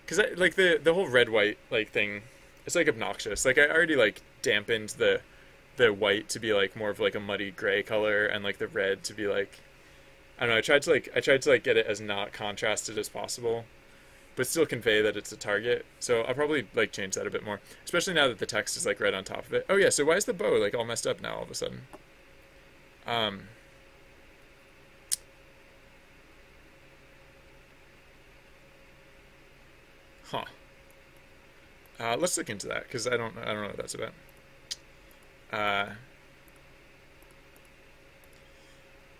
because like the whole red white like thing, it's like obnoxious. Like I already like dampened the white to be like more of like a muddy gray color, and like the red to be like, I don't know, I tried to get it as not contrasted as possible, but still convey that it's a target. So I'll probably like change that a bit more, especially now that the text is like right on top of it. Oh yeah, so why is the bow like all messed up now all of a sudden? Let's look into that, because I don't know what that's about.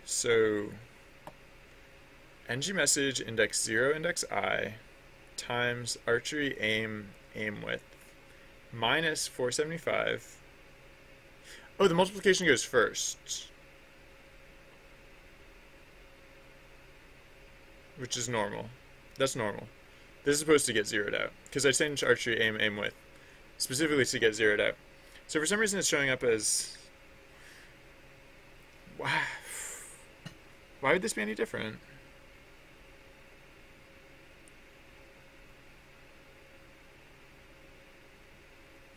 So ng message index 0 index I times archery aim width minus 475. Oh, the multiplication goes first, which is normal. That's normal. This is supposed to get zeroed out, because I changed archery aim width specifically to get zeroed out. So for some reason it's showing up as... Why would this be any different?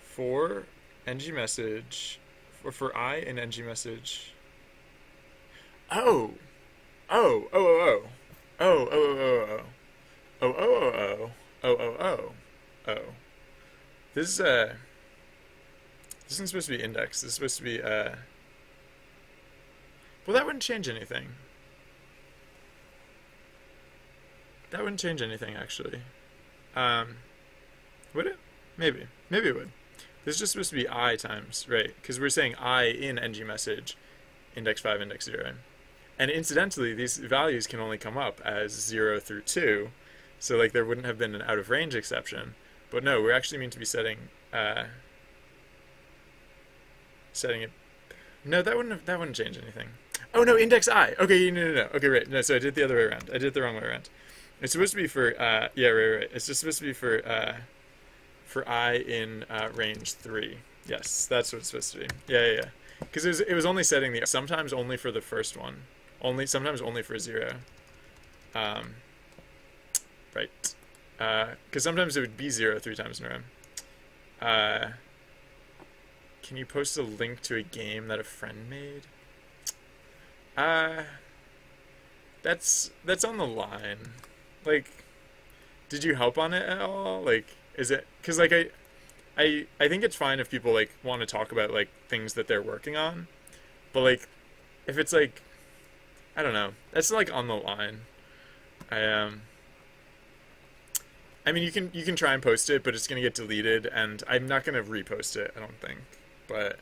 For ng message, or for I in ng message. Oh, oh, oh, oh, oh, oh, oh, oh, oh, oh, oh, oh, oh, oh, oh, oh. This is this isn't supposed to be index. This is supposed to be well, that wouldn't change anything. That wouldn't change anything actually. Would it? Maybe. Maybe it would. This is just supposed to be I times, right? Because we're saying I in ng message, index 5, index 0. And incidentally, these values can only come up as 0 through 2. So like there wouldn't have been an out of range exception. But no, we're actually meant to be setting setting it. No, that wouldn't change anything. Oh no, index I. Okay, no. Okay, right. No, so I did it the other way around. I did it the wrong way around. It's supposed to be for yeah, right. It's just supposed to be for I in range 3. Yes, that's what it's supposed to be. Yeah. Because it was only setting the sometimes only for the first one, sometimes only for 0. Right. Because sometimes it would be 0 3 times in a row. Can you post a link to a game that a friend made? That's on the line. Like, did you help on it at all? Like, is it because like I think it's fine if people like want to talk about like things that they're working on, but like if it's like I don't know, that's like on the line. I mean you can try and post it, but it's gonna get deleted, and I'm not gonna repost it. I don't think, but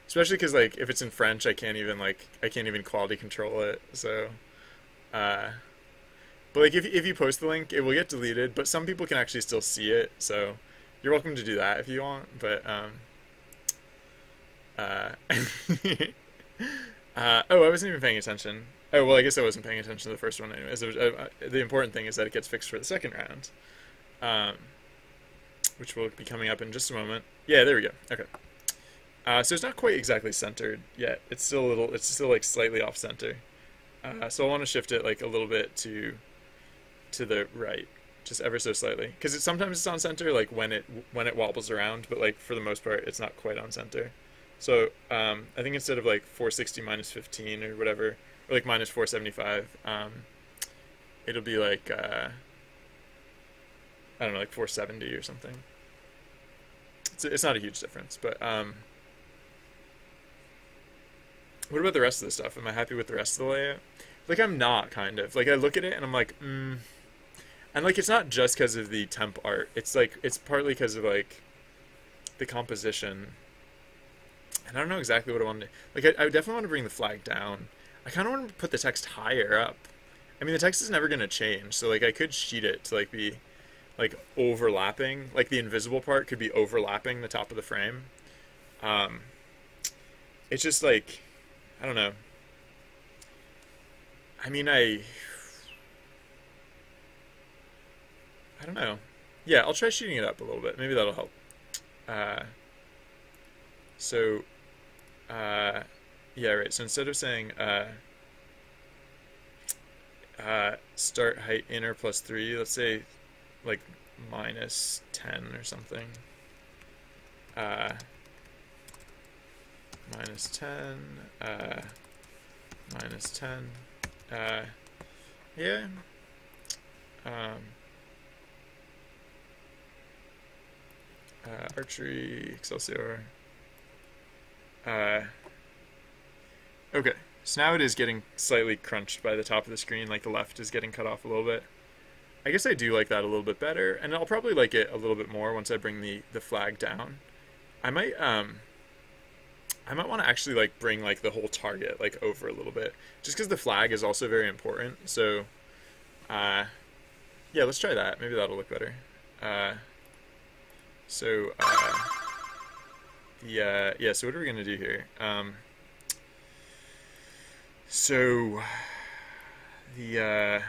especially because like if it's in French, I can't even quality control it. So, but like if you post the link, it will get deleted. But some people can actually still see it, so you're welcome to do that if you want. But oh, I wasn't even paying attention. Oh well, I guess I wasn't paying attention to the first one anyways. The important thing is that it gets fixed for the second round, which will be coming up in just a moment. Yeah, there we go. Okay. So it's not quite exactly centered yet. It's still like slightly off center. So I want to shift it like a little bit to the right, just ever so slightly, because sometimes it's on center like when it wobbles around, but like for the most part it's not quite on center. So I think instead of like 460 minus 15 or whatever, or like minus 475, it'll be like I don't know, like 470 or something. It's not a huge difference, but what about the rest of the stuff? Am I happy with the rest of the layout? Like I'm not, kind of. Like I look at it and I'm like, And like it's not just because of the temp art. It's like it's partly because of like the composition. And I don't know exactly what I want to. Like I definitely want to bring the flag down. I kind of want to put the text higher up. I mean the text is never going to change, so like I could sheet it to like be like overlapping. Like the invisible part could be overlapping the top of the frame. It's just like I don't know. I mean I don't know. Yeah, I'll try shooting it up a little bit. Maybe that'll help. Yeah, right. So instead of saying start height inner plus 3, let's say like minus 10 or something. Minus 10. Minus 10. Yeah. Archery, Excelsior. Okay, so now it is getting slightly crunched by the top of the screen, like the left is getting cut off a little bit. I guess I do like that a little bit better, and I'll probably like it a little bit more once I bring the flag down. I might want to actually like bring like the whole target like over a little bit, just because the flag is also very important. So, yeah, let's try that. Maybe that'll look better. So what are we gonna do here? So the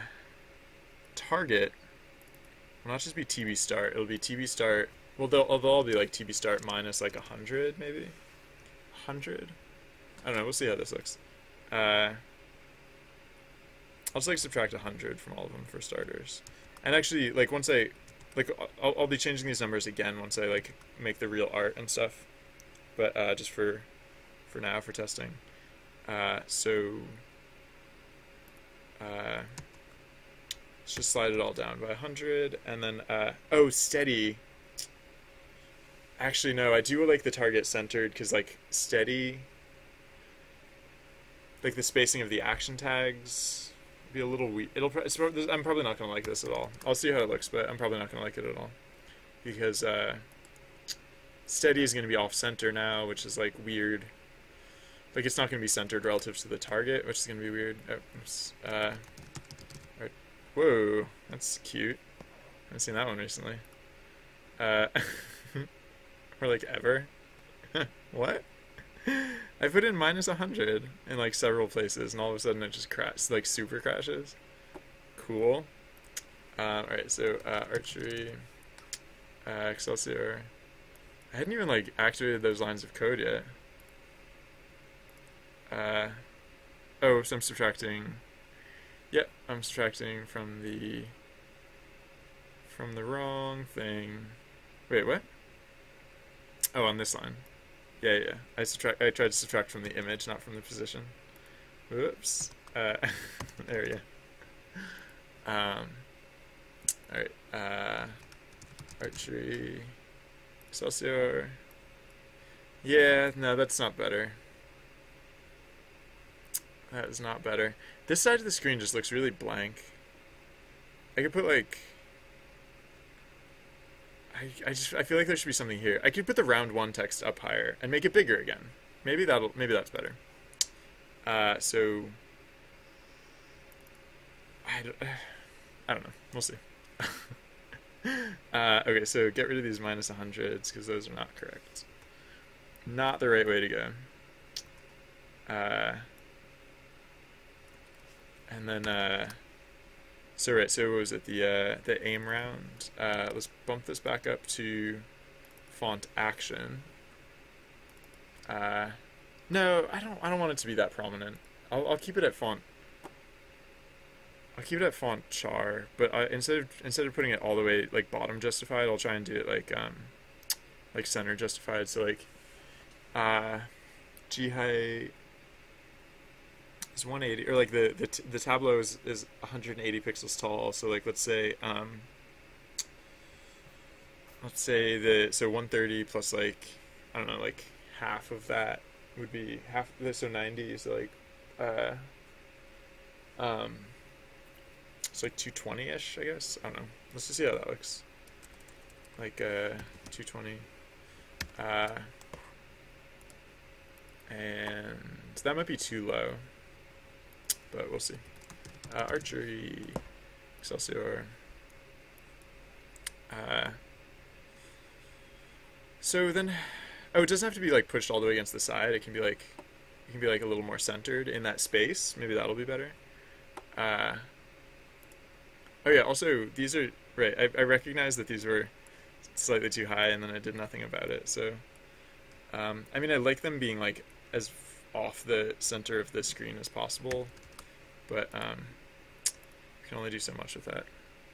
target will not just be TB start. It'll be TB start. Well, they'll all be like TB start minus like 100 maybe. 100. I don't know. We'll see how this looks. I'll just like subtract 100 from all of them for starters. And actually, like once I'll be changing these numbers again once I like make the real art and stuff. But just for now for testing. So let's just slide it all down by 100, and then oh, steady. Actually, no, I do like the target centered because like steady, like the spacing of the action tags would be a little weird. I'm probably not gonna like this at all. I'll see how it looks, but I'm probably not gonna like it at all because steady is gonna be off center now, which is like weird. Like it's not gonna be centered relative to the target, which is gonna be weird. Oh, oops. Right. Whoa, that's cute. I haven't seen that one recently. Or like ever. What? I put in minus 100 in like several places, and all of a sudden it just crashes, like super crashes. Cool. Alright, so archery, Excelsior. I hadn't even like activated those lines of code yet. Oh, so I'm subtracting. Yep, I'm subtracting from the wrong thing. Wait, what? Oh, on this line. Yeah. I tried to subtract from the image, not from the position. Whoops. There we go. Alright. Archery. Excelsior. Yeah, no, that's not better. That is not better. This side of the screen just looks really blank. I could put like... I feel like there should be something here. I could put the round 1 text up higher and make it bigger again. Maybe that's better. So I don't know. We'll see. Okay, so get rid of these minus 100s because those are not correct. Not the right way to go. And then so what was it, the aim round? Let's bump this back up to font action. No, I don't want it to be that prominent. I'll keep it at font. I'll keep it at font char, but instead of putting it all the way like bottom justified, I'll try and do it like center justified. So like G height is 180, or like the tableau is 180 pixels tall. So like let's say so 130 plus like I don't know, like half of that would be half. So 90, so like it's like 220-ish, I guess. I don't know. Let's just see how that looks. Like 220. And that might be too low, but we'll see. Archery, Excelsior. So then, oh, it doesn't have to be like pushed all the way against the side. It can be like a little more centered in that space. Maybe that'll be better. Oh yeah, also these are right. I recognize that these were slightly too high, and then I did nothing about it. So, I mean, I like them being like as off the center of the screen as possible, but I can only do so much with that.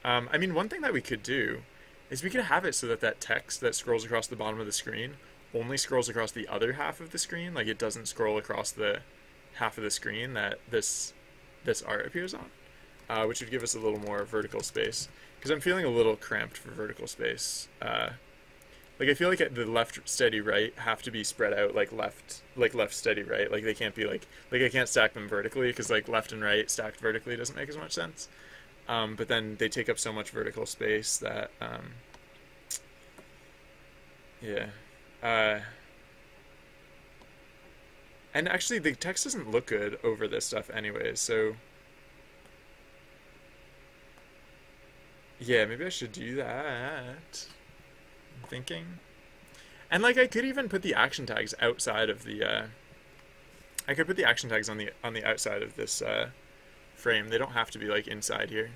I mean, one thing that we could do is we could have it so that that text that scrolls across the bottom of the screen only scrolls across the other half of the screen. Like it doesn't scroll across the half of the screen that this art appears on. Which would give us a little more vertical space, because I'm feeling a little cramped for vertical space. Like I feel like the left steady right have to be spread out like left steady right. Like they can't be like I can't stack them vertically, because like left and right stacked vertically doesn't make as much sense. But then they take up so much vertical space that yeah. And actually the text doesn't look good over this stuff anyways, so yeah, maybe I should do that. I'm thinking. And like I could even put the action tags outside of the I could put the action tags on the outside of this frame. They don't have to be like inside here.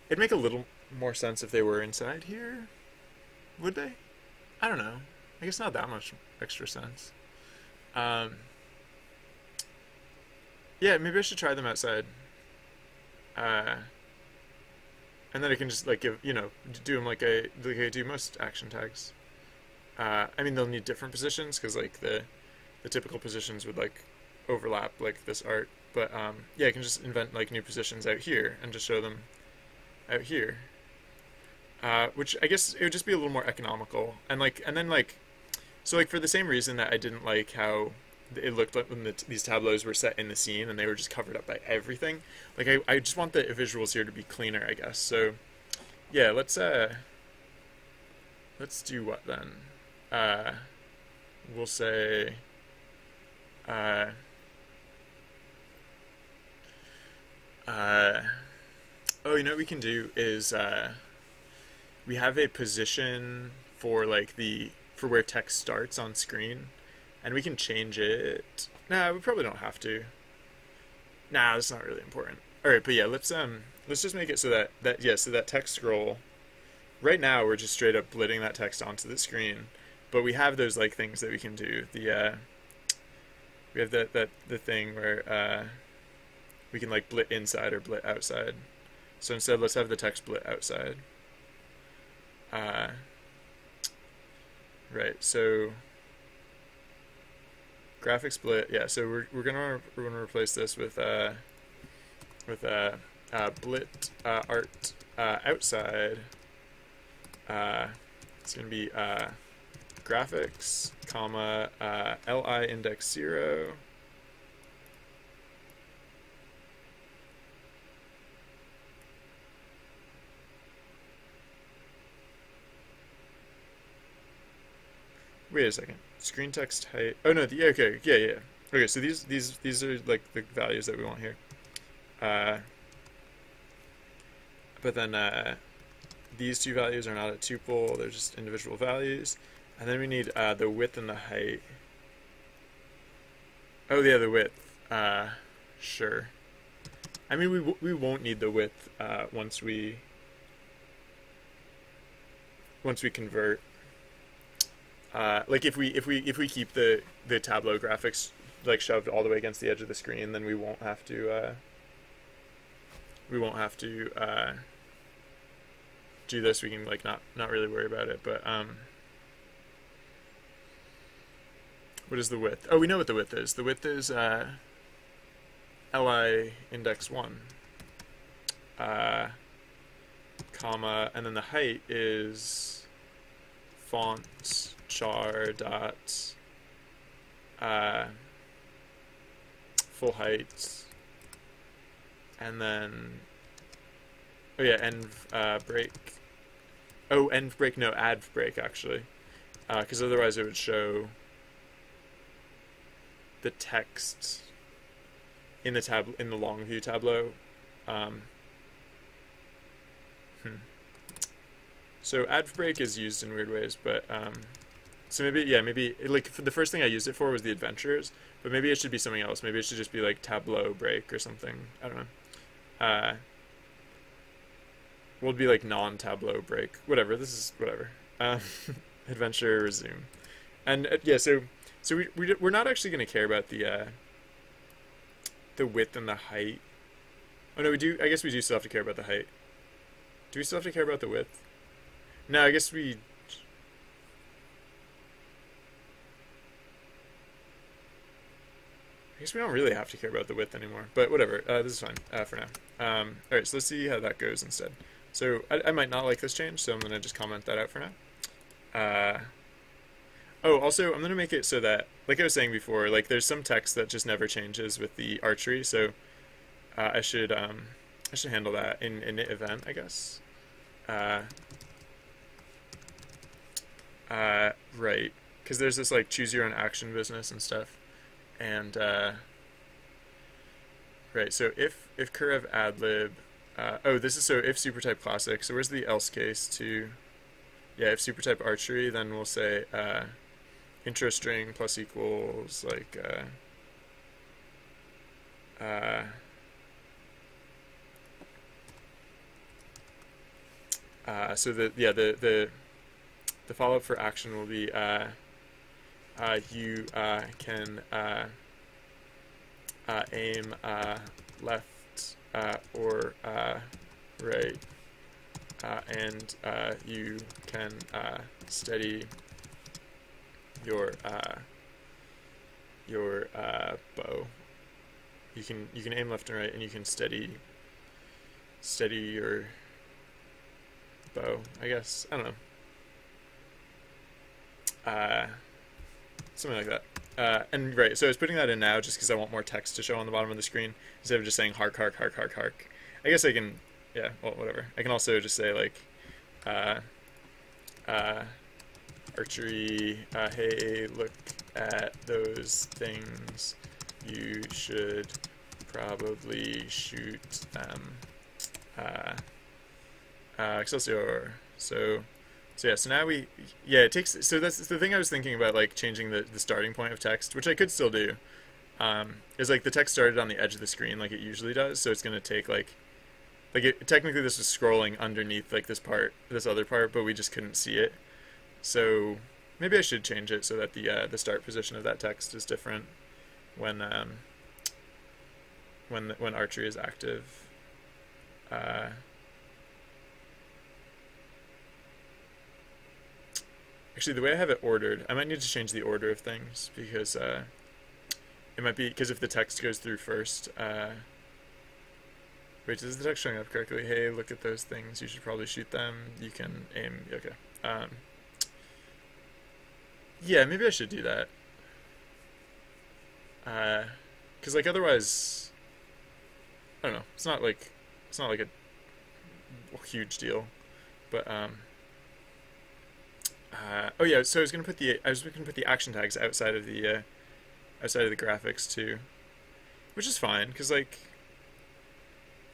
It'd make a little more sense if they were inside here. Would they? I don't know. I guess not that much extra sense. Um, yeah, maybe I should try them outside. Uh, and then I can just like give do them like I do most action tags. I mean they'll need different positions because like the typical positions would like overlap like this art, but yeah, I can just invent like new positions out here and just show them out here. Which I guess it would just be a little more economical and then like so like for the same reason that I didn't like how it looked like when these tableaus were set in the scene and they were just covered up by everything. Like I just want the visuals here to be cleaner, I guess. So yeah, let's do what then? Uh, we'll say uh, uh, oh, you know what we can do is we have a position for like the for where text starts on screen, and we can change it. Nah, we probably don't have to. Nah, that's not really important. All right, but yeah, let's just make it so so that text scroll. Right now, we're just straight up blitting that text onto the screen, but we have those like things that we can do. We have the thing where we can like blit inside or blit outside. So instead, let's have the text blit outside. Uh, right. So graphic split. Yeah. So we're gonna replace this with blit art outside. It's gonna be graphics, comma li index 0. Wait a second. Screen text height. Oh no. Okay. Yeah. Okay. So these are like the values that we want here. But then these two values are not a tuple. They're just individual values. And then we need the width and the height. Oh yeah, the width. Sure. I mean, we won't need the width once we convert. Like if we keep the Tableau graphics like shoved all the way against the edge of the screen, then we won't have to do this. We can like not really worry about it. But what is the width? Oh, we know what the width is. The width is li index 1, comma, and then the height is font char dot full height, and then oh yeah, env break. Oh, env break, no, adv break actually, because otherwise it would show the text in the long view tableau. So adv break is used in weird ways, but so maybe like the first thing I used it for was the adventures, but maybe it should be something else. Maybe it should just be like tableau break or something. I don't know. Will be like non-tableau break. Whatever. This is whatever. Adventure resume, and yeah. So we're not actually going to care about the width and the height. Oh no, we do. I guess we do still have to care about the height. Do we still have to care about the width? No, I guess we. I guess we don't really have to care about the width anymore, but whatever. This is fine for now. All right, so let's see how that goes instead. So I might not like this change, so I'm gonna just comment that out for now. Oh, also I'm gonna make it so that, like I was saying before, like there's some text that just never changes with the archery, so I should handle that in init event, I guess. Right, because there's this like choose your own action business and stuff, and right. So if curve adlib, this is so if supertype classic. So where's the else case to? Yeah, if supertype archery, then we'll say intro string plus equals like so the follow-up for action will be you can aim left or right, and you can steady your bow. You can aim left and right, and you can steady your bow, I guess. I don't know. Something like that. And right, so I was putting that in now just because I want more text to show on the bottom of the screen instead of just saying hark, hark, hark, hark, hark. I guess I can, yeah, well, whatever. I can also just say like, archery, hey, look at those things. You should probably shoot them. Excelsior. So yeah, so now it takes, so that's the thing I was thinking about, like changing the starting point of text, which I could still do, is like the text started on the edge of the screen like it usually does, so it's going to take technically this was scrolling underneath like this other part, but we just couldn't see it. So maybe I should change it so that the start position of that text is different when archery is active. Actually, the way I have it ordered, I might need to change the order of things because it might be, because if the text goes through first, wait, is the text showing up correctly? Hey, look at those things. You should probably shoot them. You can aim. Okay. Yeah, maybe I should do that. Because like otherwise, I don't know. It's not like a huge deal, but oh yeah. So I was gonna put the action tags outside of the graphics too, which is fine because like,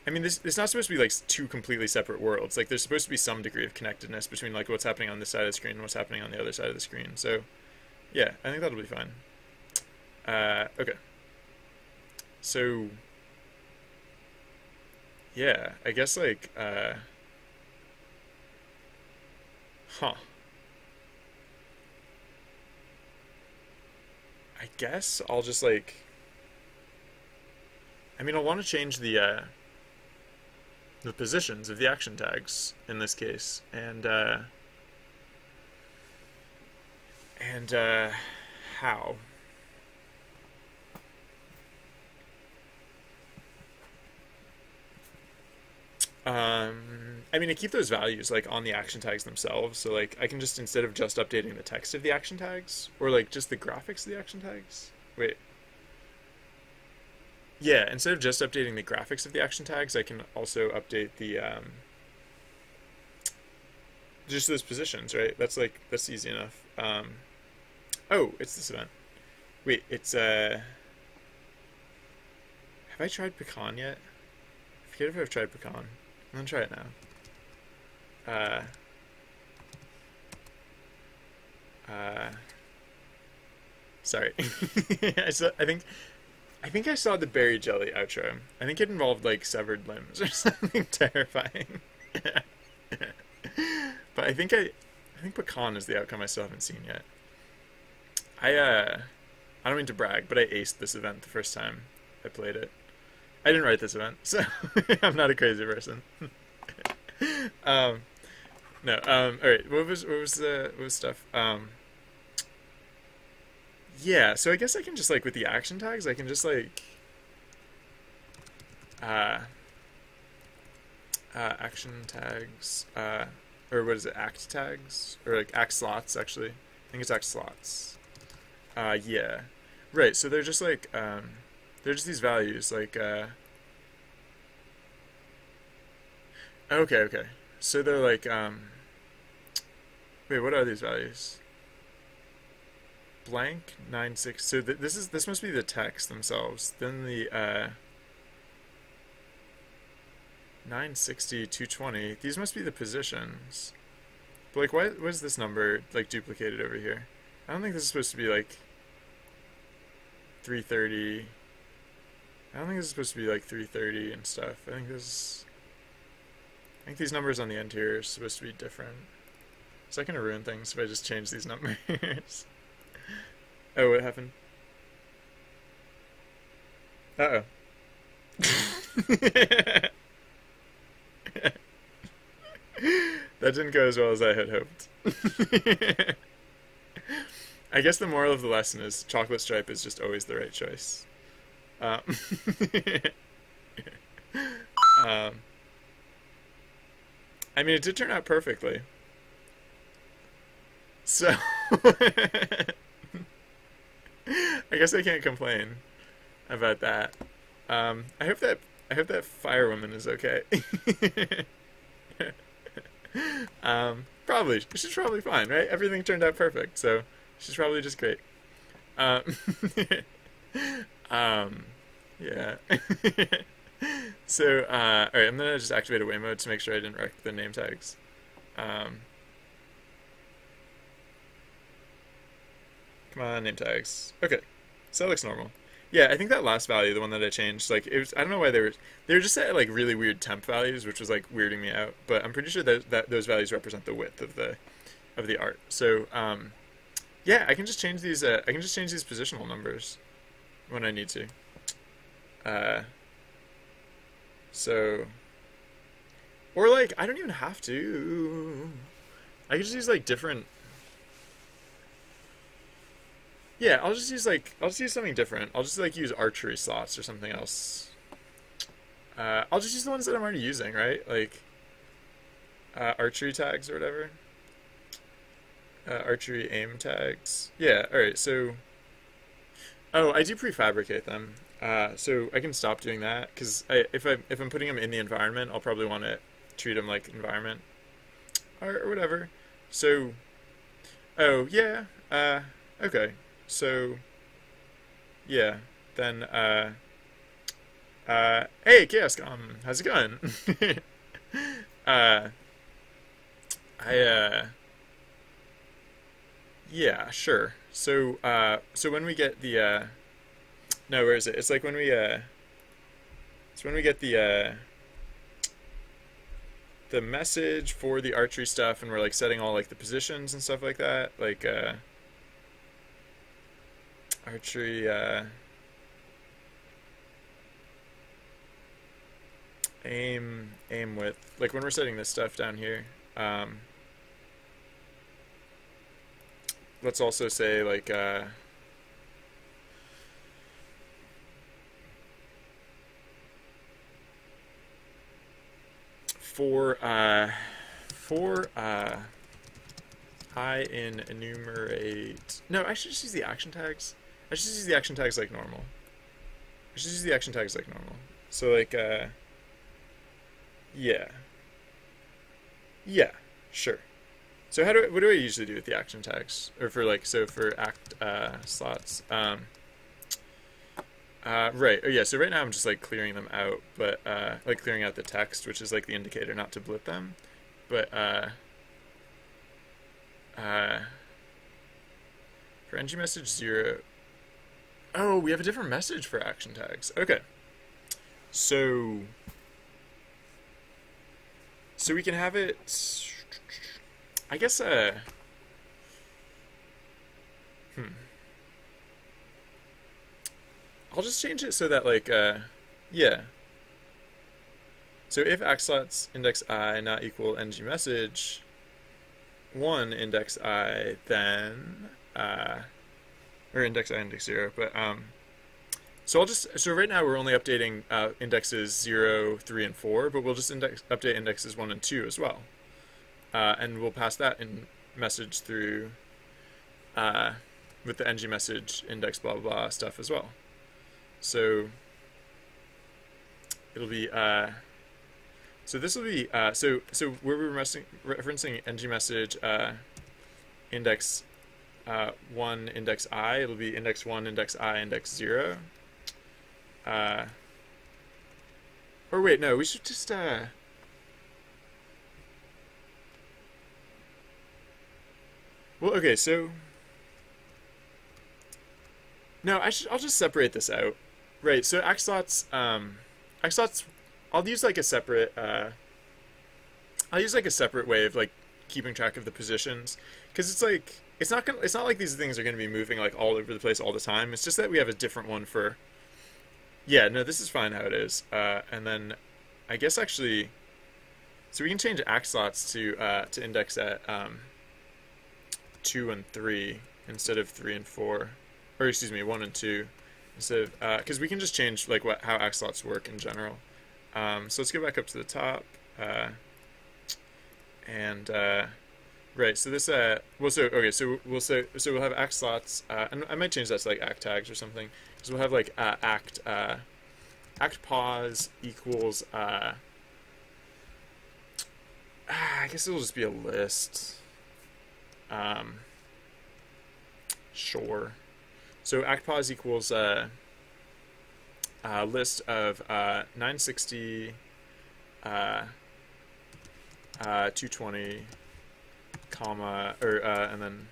I mean, it's not supposed to be like two completely separate worlds. Like there's supposed to be some degree of connectedness between like what's happening on this side of the screen and what's happening on the other side of the screen. So yeah, I think that'll be fine. Okay. So yeah, I guess like huh. I guess I'll just like, I mean, I'll want to change the positions of the action tags in this case, and how? I mean, I keep those values like on the action tags themselves, so like I can just, instead of just updating the text of the action tags, or like just the graphics of the action tags. Wait. Yeah, instead of just updating the graphics of the action tags, I can also update the just those positions, right? That's easy enough. Oh, it's this event. Wait, it's have I tried Pecan yet? I forget if I've tried Pecan. I'm gonna try it now. Sorry. I think I saw the berry jelly outro. I think it involved like severed limbs or something terrifying. But I think Pecan is the outcome I still haven't seen yet. I don't mean to brag, but I aced this event the first time I played it. I didn't write this event, so I'm not a crazy person. No. All right. What was stuff? Yeah. So I guess I can just like with the action tags, I can just like action tags, or what is it? Act tags, or like act slots. Actually, I think it's act slots. Yeah. Right. So they're just like they're just these values like okay. So they're like wait, what are these values? Blank 96. So this must be the text themselves. Then the 960 220. These must be the positions. But like, why was this number like duplicated over here? I don't think this is supposed to be like 330. I don't think this is supposed to be like 330 and stuff. I think these numbers on the end here are supposed to be different. Is that gonna ruin things if I just change these numbers? Oh, what happened? Uh-oh. That didn't go as well as I had hoped. I guess the moral of the lesson is chocolate stripe is just always the right choice. Um, um, I mean, it did turn out perfectly. So, I guess I can't complain about that. I hope that firewoman is okay. Probably she's probably fine, right? Everything turned out perfect, so she's probably just great. Um, um, yeah. So, all right, I'm gonna just activate away mode to make sure I didn't wreck the name tags. Um, Come on, name tags. Okay, so that looks normal. Yeah, I think that last value, the one that I changed, like it was, I don't know why they were just at like really weird temp values, which was like weirding me out. But I'm pretty sure that those values represent the width of the art. So yeah, I can just change these. I can just change these positional numbers when I need to. Uh, so or like I don't even have to. I can just use like different. Yeah, I'll just use something different. I'll just like use archery slots or something else. I'll just use the ones that I'm already using, right? Like archery tags or whatever. Archery aim tags. Yeah. All right. So, oh, I do prefabricate them. So I can stop doing that because if I'm putting them in the environment, I'll probably want to treat them like environment or whatever. So, oh yeah. Okay. So, yeah. Then, hey, Chaoscom, how's it going? uh, I, yeah, sure. So, so when we get the, no, where is it? It's like it's when we get the message for the archery stuff, and we're like setting all like the positions and stuff like that, like, archery, aim width. Like when we're setting this stuff down here, let's also say like for I in enumerate. No, I should just use the action tags. I should just use the action tags like normal. I should use the action tags like normal. So like yeah. Yeah, sure. So what do I usually do with the action tags? Or for like, so for act slots. Right. Oh yeah, so right now I'm just like clearing them out, but like clearing out the text, which is like the indicator not to blip them. But uh for ng message 0. Oh, we have a different message for action tags. Okay. So we can have it, I guess I'll just change it so that like yeah. So if axlots index I not equal ng message 1 index I, then or index I index 0, but so I'll just, so right now we're only updating indexes 0, 3, and 4, but we'll just update indexes 1 and 2 as well. And we'll pass that in message through with the ng message index blah blah blah stuff as well. So it'll be so this will be so where we're referencing ng message index 1 index I, it'll be index 1 index I index 0. Or wait, no, we should just well, okay, so no, I'll just separate this out. Right, so axlots I'll use like a separate I'll use like a separate way of like keeping track of the positions, because it's like it's not like these things are gonna be moving like all over the place all the time. It's just that we have a different one for. Yeah, no, this is fine how it is. And then I guess actually, so we can change axlots to index at 2 and 3 instead of 3 and 4, or excuse me, 1 and 2 instead of because we can just change like how axlots work in general. So let's go back up to the top, and right. So this well, so okay, so we'll have axlots, and I might change that to like act tags or something. So we'll have like act pause equals I guess it'll just be a list. Sure. So act pause equals list of 960, 220, comma, or and then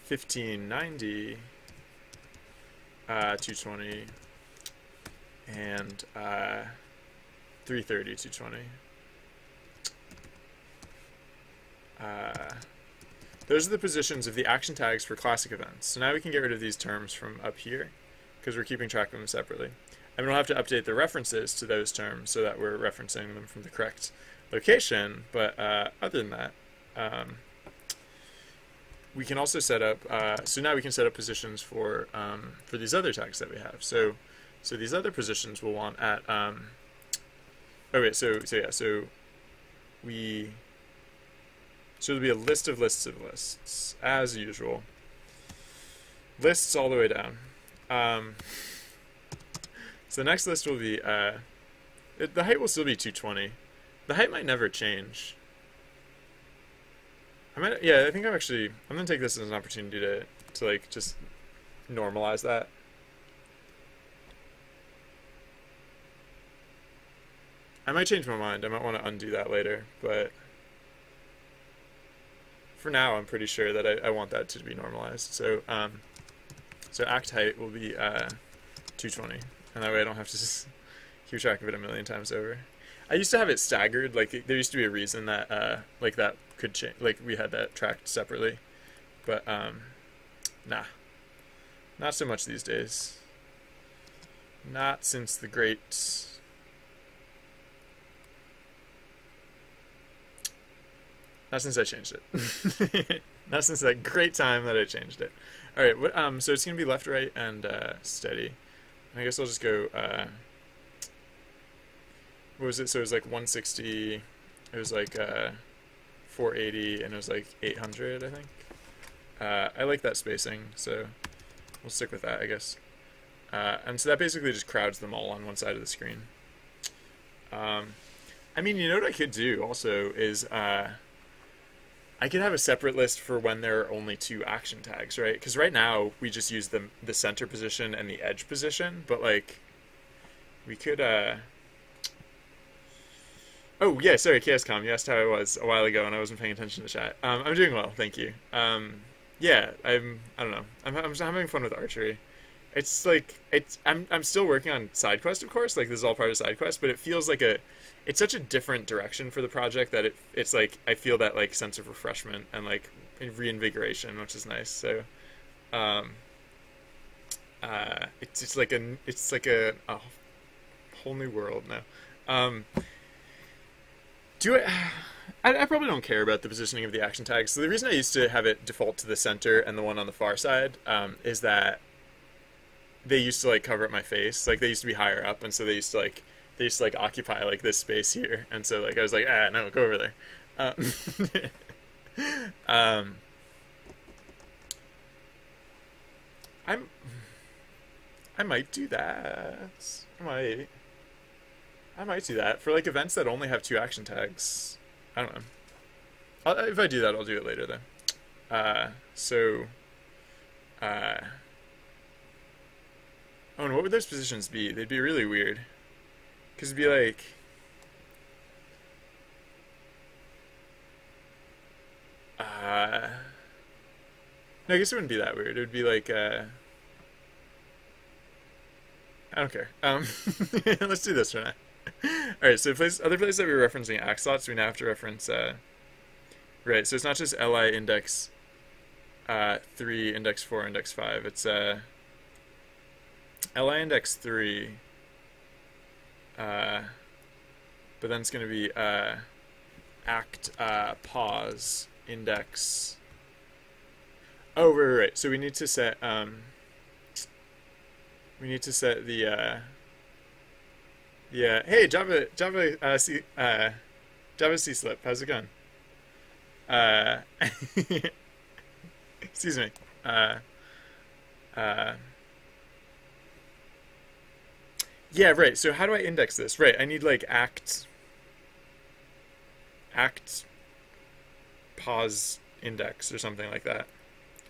1590, 220, and 330, 220. Those are the positions of the action tags for classic events. So now we can get rid of these terms from up here because we're keeping track of them separately. And we'll have to update the references to those terms so that we're referencing them from the correct location. But other than that, we can also set up, so now we can set up positions for these other tags that we have. So these other positions we'll want at, okay, so there'll be a list of lists of lists, as usual. Lists all the way down. So the next list will be, the height will still be 220. The height might never change. I think I'm gonna take this as an opportunity to like just normalize that. I might change my mind. I might want to undo that later, but for now, I'm pretty sure that I want that to be normalized. So, so act height will be 220, and that way I don't have to just keep track of it a million times over. I used to have it staggered. Like there used to be a reason that like that could change. Like we had that tracked separately, but nah, not so much these days. Not since the great. Not since I changed it. Not since that great time that I changed it. All right. So it's gonna be left, right, and steady. And I guess I'll just go. What was it? So it was like 160. It was like 480, and it was like 800, I think. I like that spacing, so we'll stick with that, I guess. And so that basically just crowds them all on one side of the screen. I mean, you know what I could do also is. I could have a separate list for when there are only two action tags, right? Because right now we just use the center position and the edge position, but like we could. Oh yeah, sorry, ChaosCom. You asked how I was a while ago, and I wasn't paying attention to chat. I'm doing well, thank you. Yeah, I don't know. I'm having fun with archery. It's like I'm still working on side quest, of course. Like this is all part of side quest, but it feels like it's such a different direction for the project that it's like I feel that like sense of refreshment and like reinvigoration, which is nice. So, it's like a whole new world now. I probably don't care about the positioning of the action tags. So the reason I used to have it default to the center and the one on the far side is that they used to like cover up my face. Like they used to be higher up, and so they used to like occupy like this space here. And so like I was like, no, go over there. I might do that. I might do that for like events that only have two action tags. I don't know. If I do that, I'll do it later though. Oh, and what would those positions be? They'd be really weird. Because it'd be like... No, I guess it wouldn't be that weird. It would be like... I don't care. Let's do this for now. Alright, so other places that we were referencing act slots, we now have to reference Right, so it's not just li index 3, index 4, index 5. It's li index 3, but then it's going to be act pause index. Oh, right. So we need to set the Hey, Java C slip. How's it going? Uh, excuse me. Uh, yeah, right. So how do I index this? Right, I need like act pause index or something like that.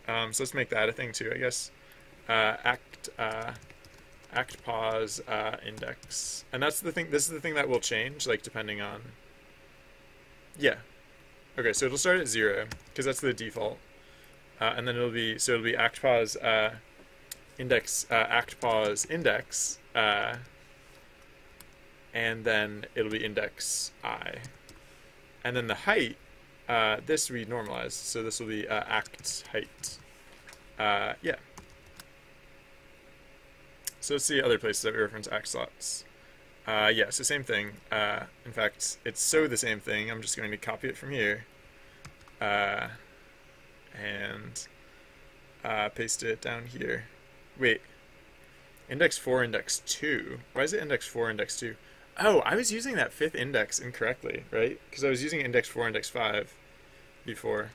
So let's make that a thing too, I guess. Act pause index, and that's the thing. This is the thing that will change, like depending on. Yeah. Okay, so it'll start at 0 because that's the default, and then it'll be act pause index act pause index, and then it'll be index I, and then the height. This we normalize, so this will be act height. Yeah. So let's see other places that we reference act slots. Yeah, so same thing. In fact, it's so the same thing. I'm just going to copy it from here and paste it down here. Wait, index 4, index 2. Why is it index 4, index 2? Oh, I was using that 5th index incorrectly, right? Because I was using index 4, index 5 before.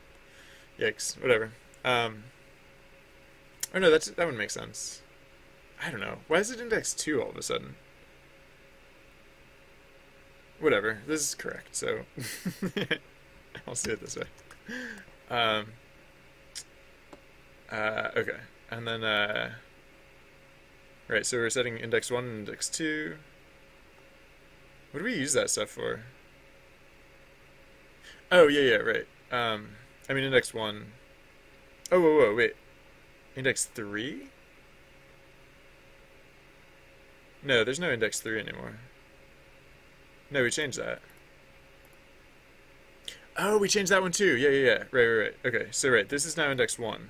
Yikes, whatever. Oh no, that would make sense. I don't know. Why is it index 2 all of a sudden? Whatever. This is correct, so I'll see it this way. Okay. And then, right, so we're setting index 1 and index 2. What do we use that stuff for? Oh, yeah, right. I mean, index 1. Oh, whoa, wait. Index 3? No, there's no index 3 anymore. No, we changed that. Oh, we changed that one too. Yeah. Right. Okay, so right, this is now index 1.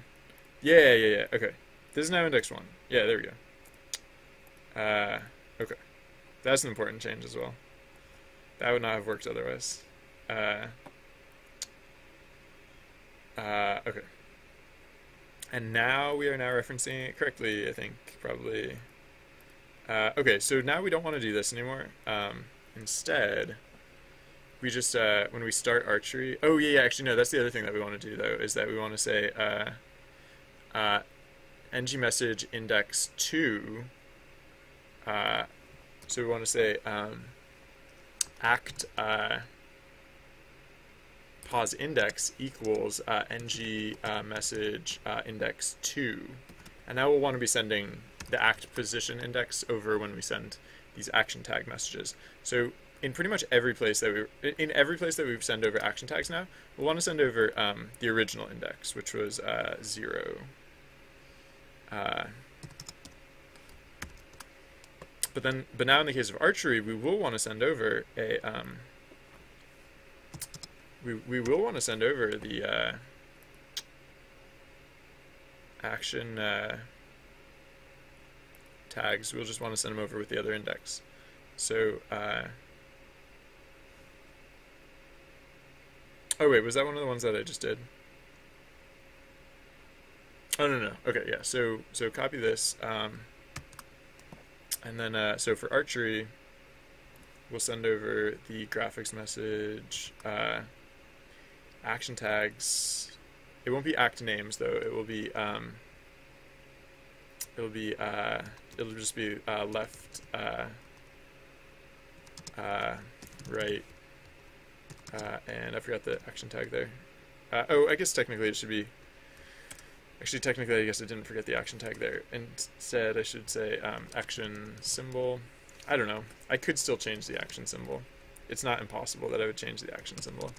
Yeah. Okay. This is now index 1. Yeah, there we go. Okay. That's an important change as well. That would not have worked otherwise. Okay. And now we are now referencing it correctly, I think, probably. Okay, so now we don't want to do this anymore. Instead, we just, when we start archery... Oh, yeah, actually, no, that's the other thing that we want to do, though, is that we want to say ng message index 2. So we want to say act pause index equals ng message index 2. And now we'll want to be sending the act position index over when we send these action tag messages. So in pretty much every place that we send over action tags now, we'll want to send over the original index, which was 0. But now in the case of archery, we will want to send over a we will want to send over the action tags. We'll just want to send them over with the other index. So oh wait, was that one of the ones that I just did? Oh no. Okay, yeah. So copy this, and then so for archery, we'll send over the graphics message, action tags. It won't be act names though. It will be it'll just be left, right, and I forgot the action tag there. Oh, I guess technically it should be. Actually, technically, I guess I didn't forget the action tag there. Instead, I should say action symbol. I don't know. I could still change the action symbol. It's not impossible that I would change the action symbol.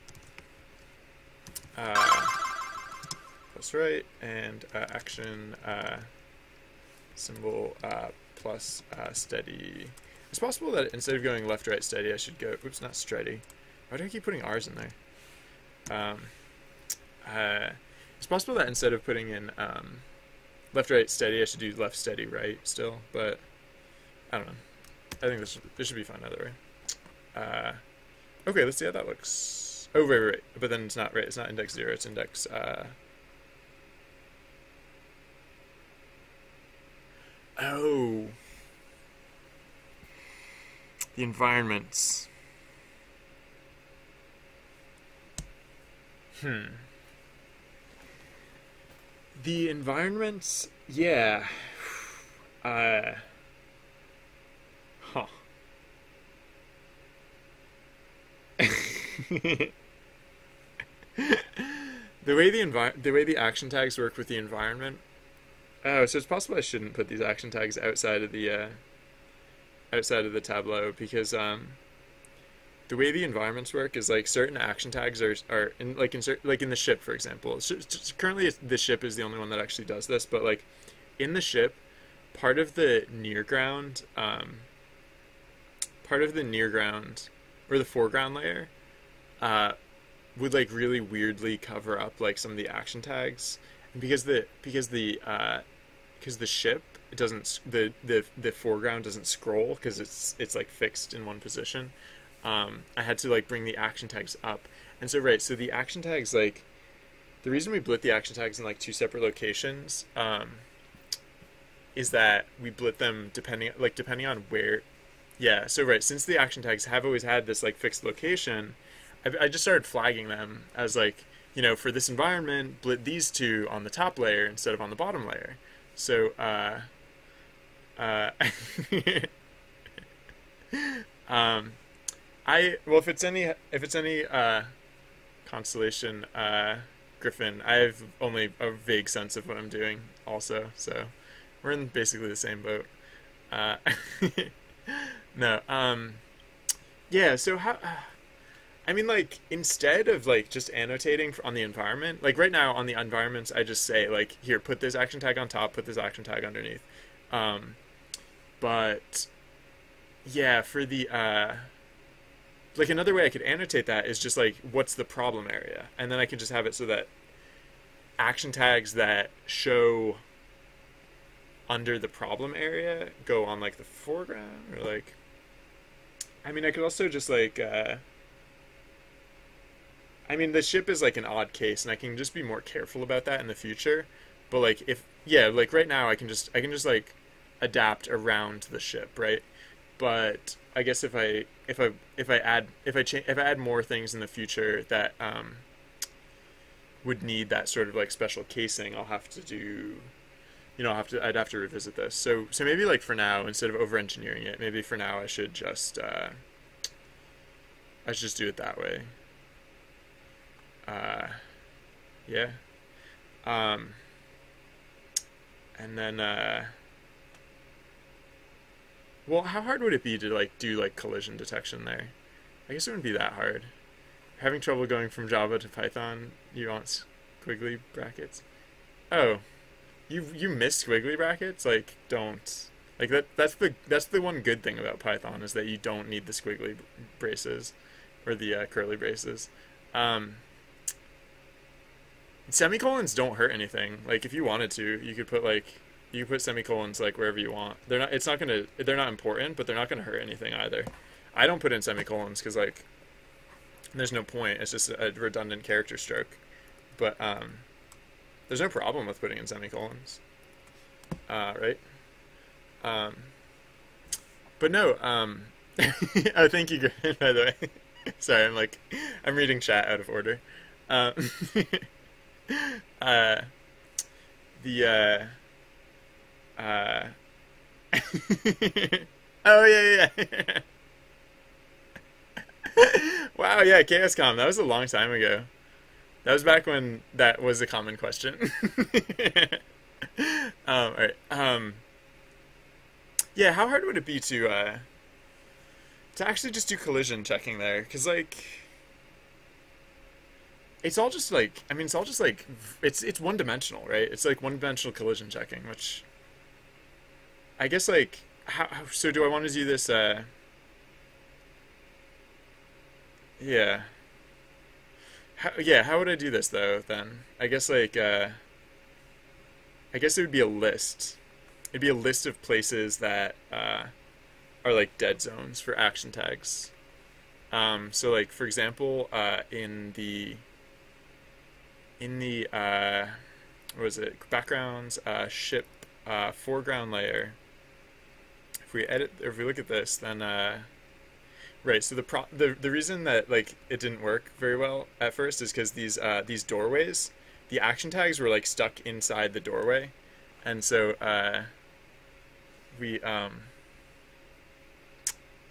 Plus right, and action symbol plus steady. It's possible that instead of going left, right, steady, I should go, oops, not steady. Why do I keep putting R's in there? uh, it's possible that instead of putting in left right steady, I should do left steady right still, but I don't know. I think this should be fine either way. Okay, let's see how that looks. Oh, right. But then it's not right. It's not index 0. It's index. Oh, the environments. The environments. Yeah. Uh. Huh. The way the action tags work with the environment. Oh, so it's possible I shouldn't put these action tags outside of the Tableau because the way the environments work is like certain action tags are in like in the ship, for example. Currently the ship is the only one that actually does this, but like in the ship, part of the near ground or the foreground layer would like really weirdly cover up like some of the action tags, and because the ship doesn't the foreground doesn't scroll because it's like fixed in one position. I had to like bring the action tags up, and so the action tags, like the reason we blit the action tags in like two separate locations is that we blit them depending on where. Yeah, so since the action tags have always had this like fixed location, I just started flagging them as like, for this environment, blit these two on the top layer instead of on the bottom layer. So if it's any constellation, Griffin, I have only a vague sense of what I'm doing also, so we're in basically the same boat. No, yeah, so how, I mean, like, instead of, like, just annotating on the environment, like, right now on the environments, I just say, like, here, put this action tag on top, put this action tag underneath. But, yeah, for the, like, another way I could annotate that is just, like, what's the problem area? And then I can just have it so that action tags that show under the problem area go on, like, the foreground, or, like, I mean, I could also just, like, I mean, the ship is, like, an odd case, and I can just be more careful about that in the future, but, like, like, right now I can just, like, adapt around the ship, right? But I guess if I add more things in the future that, would need that sort of, like, special casing, I'll have to do... I'd have to revisit this. So maybe like for now, instead of over engineering it, maybe for now I should just do it that way. Yeah. And then well, how hard would it be to like do like collision detection there? I guess it wouldn't be that hard. Having trouble going from Java to Python, you want squiggly brackets? Oh. You miss squiggly brackets? Like, don't. Like, that's the one good thing about Python, is that you don't need the squiggly braces or the curly braces. Semicolons don't hurt anything. Like, if you wanted to, you could put semicolons like wherever you want. They're not important, but they're not gonna hurt anything either. I don't put in semicolons because like there's no point. It's just a redundant character stroke. But there's no problem with putting in semicolons, right? But no, oh, thank you, by the way. Sorry, I'm reading chat out of order. The, oh, yeah. Wow, yeah, ChaosCom, that was a long time ago. That was back when that was a common question. Alright. Yeah, how hard would it be to actually just do collision checking there? Because, like, it's all just, like, I mean, it's all just, like, it's one-dimensional, right? It's, like, one-dimensional collision checking, which, I guess, like, so do I want to do this, yeah. Yeah, how would I do this though then? I guess like I guess it would be a list. It'd be a list of places that are like dead zones for action tags. So like for example, in the what was it? Backgrounds, ship, foreground layer. If we look at this, then right. So the reason that like it didn't work very well at first is because these doorways, the action tags were like stuck inside the doorway, and so we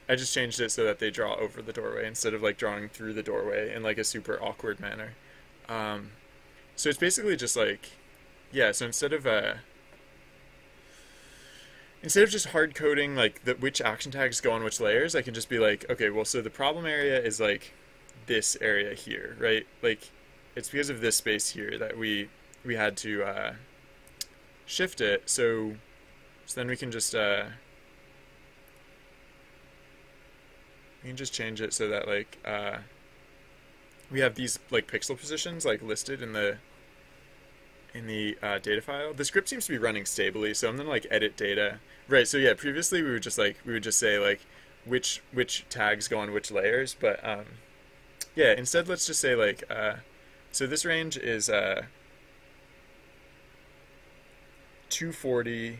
I just changed it so that they draw over the doorway instead of like drawing through the doorway in like a super awkward manner. Um, so it's basically just like, yeah. So instead of just hard coding like which action tags go on which layers, I can just be like, okay, well, so the problem area is like this area here, right? Like it's because of this space here that we had to shift it. So then we can just change it so that like we have these like pixel positions like listed in the data file. The script seems to be running stably, so I'm gonna like edit data. Right. So yeah, previously we would just say like which tags go on which layers, but yeah. Instead, let's just say like so this range is 240.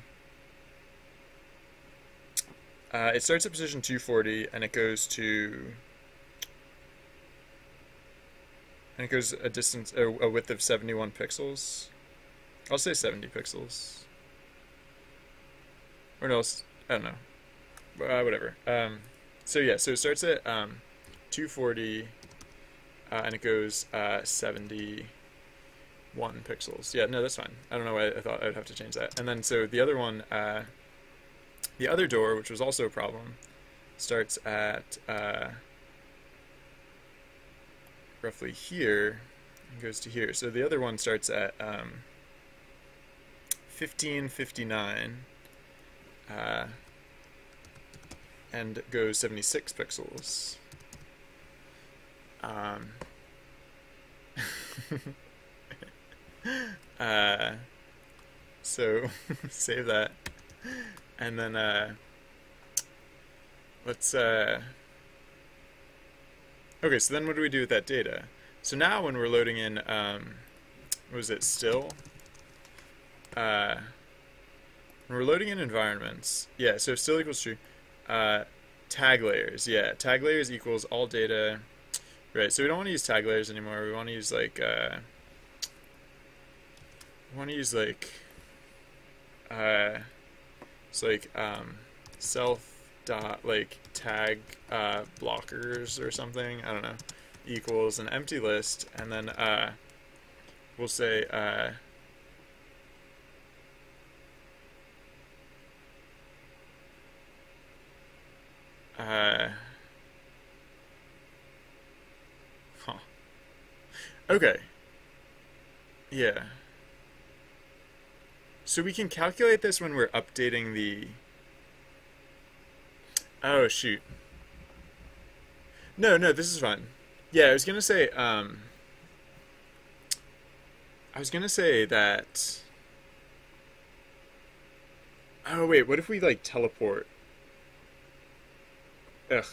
It starts at position 240 and it goes a width of 71 pixels. I'll say 70 pixels. Or no, I don't know. Whatever. So yeah, so it starts at 240 and it goes 71 pixels. Yeah, no, that's fine. I don't know why I thought I would have to change that. And then so the other one, the other door, which was also a problem, starts at roughly here and goes to here. So the other one starts at 1559 and goes 76 pixels. So save that, and then let's okay, so then what do we do with that data? So now when we're loading in what was it, still? When we're loading in environments, yeah, so still equals true. Tag layers, yeah, tag layers equals all data. Right, so we don't want to use tag layers anymore. We want to use like it's like self dot like tag blockers or something, I don't know, equals an empty list, and then we'll say huh. Okay. Yeah. So we can calculate this when we're updating the... Oh, shoot. No, no, this is fine. Yeah, I was gonna say that... Oh, wait, what if we, like, teleport? Ugh.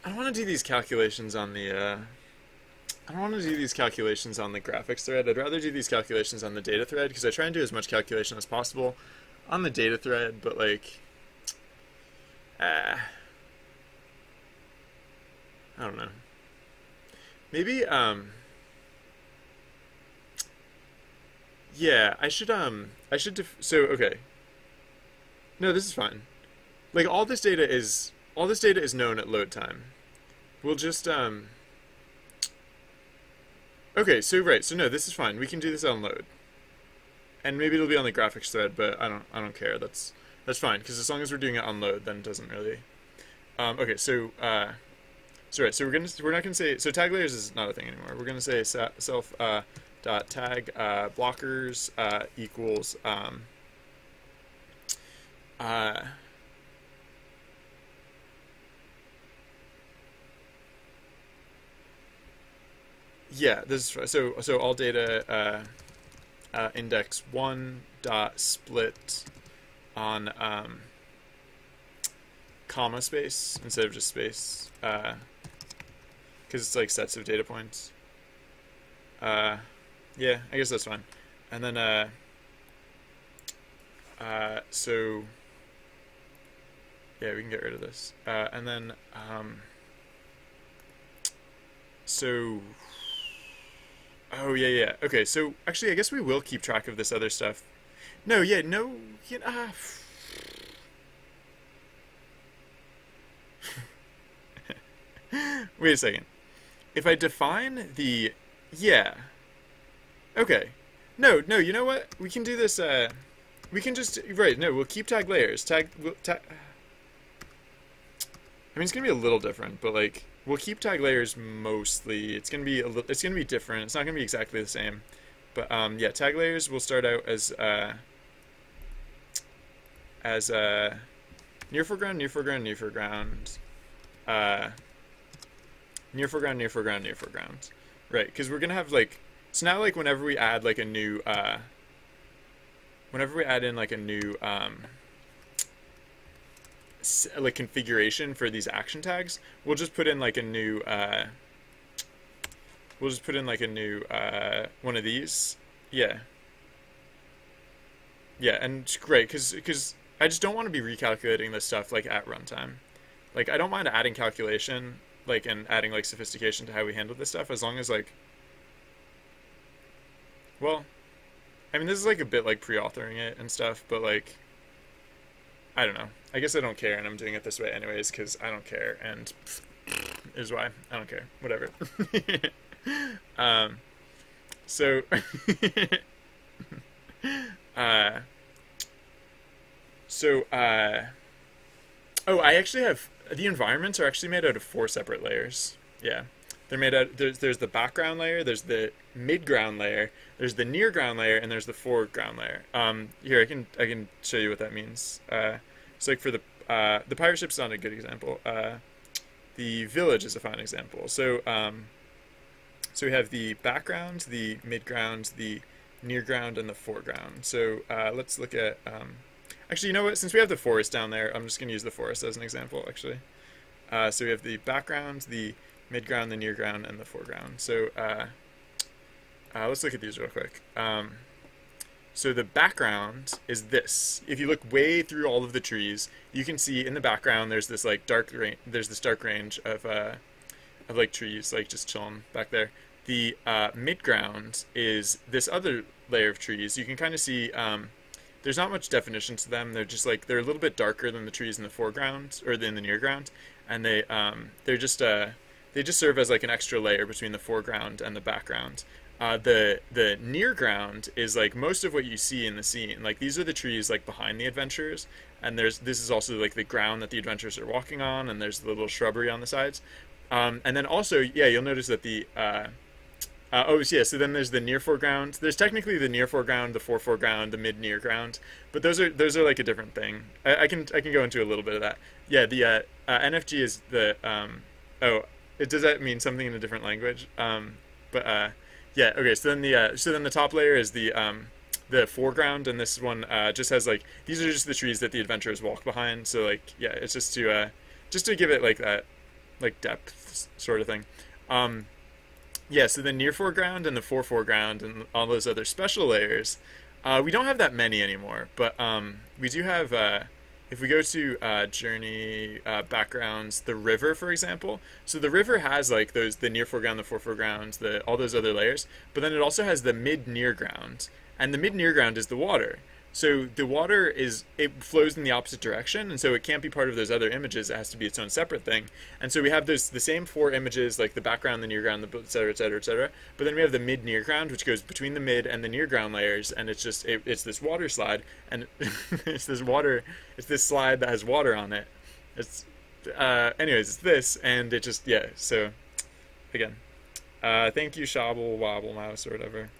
I don't want to do these calculations on the, I don't want to do these calculations on the graphics thread. I'd rather do these calculations on the data thread, because I try and do as much calculation as possible on the data thread, but like, I don't know. Maybe, yeah, so, okay. No, this is fine. Like, all this data is known at load time. We'll just, okay, so right, so no, this is fine. We can do this on load, and maybe it'll be on the graphics thread, but I don't care. That's fine, because as long as we're doing it on load, then it doesn't really. Okay, so right, so we're not gonna say, so tag layers is not a thing anymore. We're gonna say self dot tag blockers equals Yeah, this is so all data index one dot split on comma space instead of just space, because it's like sets of data points. Yeah, I guess that's fine. And then so yeah, we can get rid of this. And then so oh yeah, yeah. Okay, so actually I guess we will keep track of this other stuff. No, yeah, no, yeah, wait a second. If I define the yeah, okay. No, no, you know what? We can do this we can just right, no, we'll keep tag layers. I mean it's going to be a little different, but like we'll keep tag layers mostly. It's going to be it's going to be different. It's not going to be exactly the same. But yeah, tag layers will start out as near foreground, near foreground, near foreground, uh, near foreground, near foreground, near foreground. Right, because we're gonna have like so now like whenever we add like a new whenever we add in like a new like configuration for these action tags, we'll just put in like a new one of these. Yeah. Yeah, and great, because I just don't want to be recalculating this stuff like at runtime. Like I don't mind adding calculation, like and adding like sophistication to how we handle this stuff, as long as like, well, I mean this is like a bit like pre-authoring it and stuff, but like I don't know. I guess I don't care, and I'm doing it this way anyways because I don't care, and is why I don't care. Whatever. um, so. uh, So, oh, I actually have the environments are actually made out of four separate layers. Yeah, they're made out. There's the background layer, there's the mid-ground layer, there's the near-ground layer, and there's the foreground layer. Here I can show you what that means. So like for the pirate ship's not a good example. The village is a fine example. So so we have the background, the mid-ground, the near-ground, and the foreground. So let's look at actually, you know what? Since we have the forest down there, I'm just going to use the forest as an example, actually. So we have the background, the mid-ground, the near-ground, and the foreground. So let's look at these real quick. So the background is this. If you look way through all of the trees, you can see in the background there's this like dark range of like trees like just chilling back there. The mid-ground is this other layer of trees. You can kind of see. There's not much definition to them. They're just like they're a little bit darker than the trees in the foreground or in the near ground, and they just serve as like an extra layer between the foreground and the background. The near ground is like most of what you see in the scene. Like these are the trees like behind the adventurers, and this is also like the ground that the adventurers are walking on, and there's the little shrubbery on the sides. And then also, yeah, you'll notice that the oh yeah, so then there's the near foreground. There's technically the near foreground, the foreground, the mid near ground, but those are like a different thing. I can go into a little bit of that. Yeah, the NFG is the oh, does that mean something in a different language? But yeah, okay. So then the top layer is the foreground, and this one just has like these are just the trees that the adventurers walk behind. So like yeah, it's just to give it like that like depth sort of thing. Yeah, so the near foreground and the foreground and all those other special layers, we don't have that many anymore. But we do have, if we go to journey backgrounds, the river, for example. So the river has like the near foreground, the foreground, all those other layers. But then it also has the mid near ground, and the mid near ground is the water. So the water it flows in the opposite direction, and so it can't be part of those other images. It has to be its own separate thing. And so we have the same four images, like the background, the near ground, the et cetera, et cetera, et cetera. But then we have the mid near ground, which goes between the mid and the near ground layers, and it's just it's this water slide, and it's this slide that has water on it. It's anyways, it's this, and it just yeah. So again, thank you, Shobble Wobble Mouse or whatever.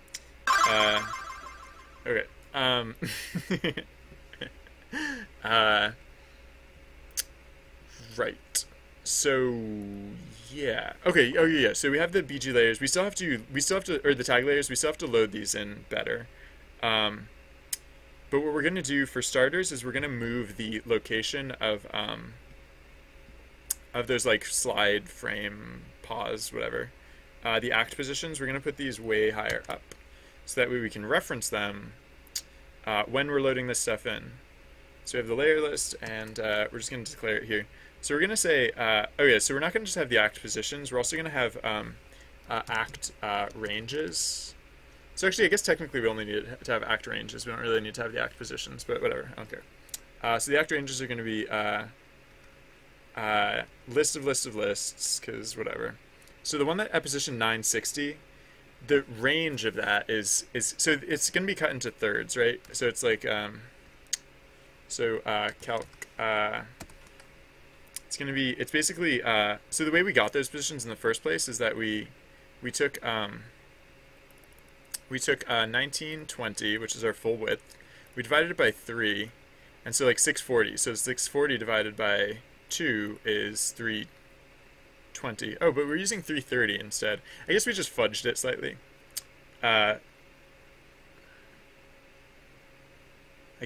Okay. Right. So yeah, okay. Oh yeah. So we have the BG layers. We still have to, or the tag layers. We still have to load these in better. Um, but what we're gonna do for starters is we're gonna move the location of those like slide, frame, pause, whatever. The act positions. We're gonna put these way higher up, so that way we can reference them when we're loading this stuff in. So we have the layer list, and we're just going to declare it here. So we're going to say, oh yeah, so we're not going to just have the act positions. We're also going to have act ranges. So actually, I guess technically we only need to have act ranges. We don't really need to have the act positions, but whatever, I don't care. So the act ranges are going to be list of lists, because whatever. So the one that at position 960, the range of that is so it's going to be cut into thirds, right? So it's like calc it's basically so the way we got those positions in the first place is that we took 1920, which is our full width. We divided it by 3, and so like 640. So 640 divided by 2 is 320. Oh, but we're using 330 instead. I guess we just fudged it slightly. I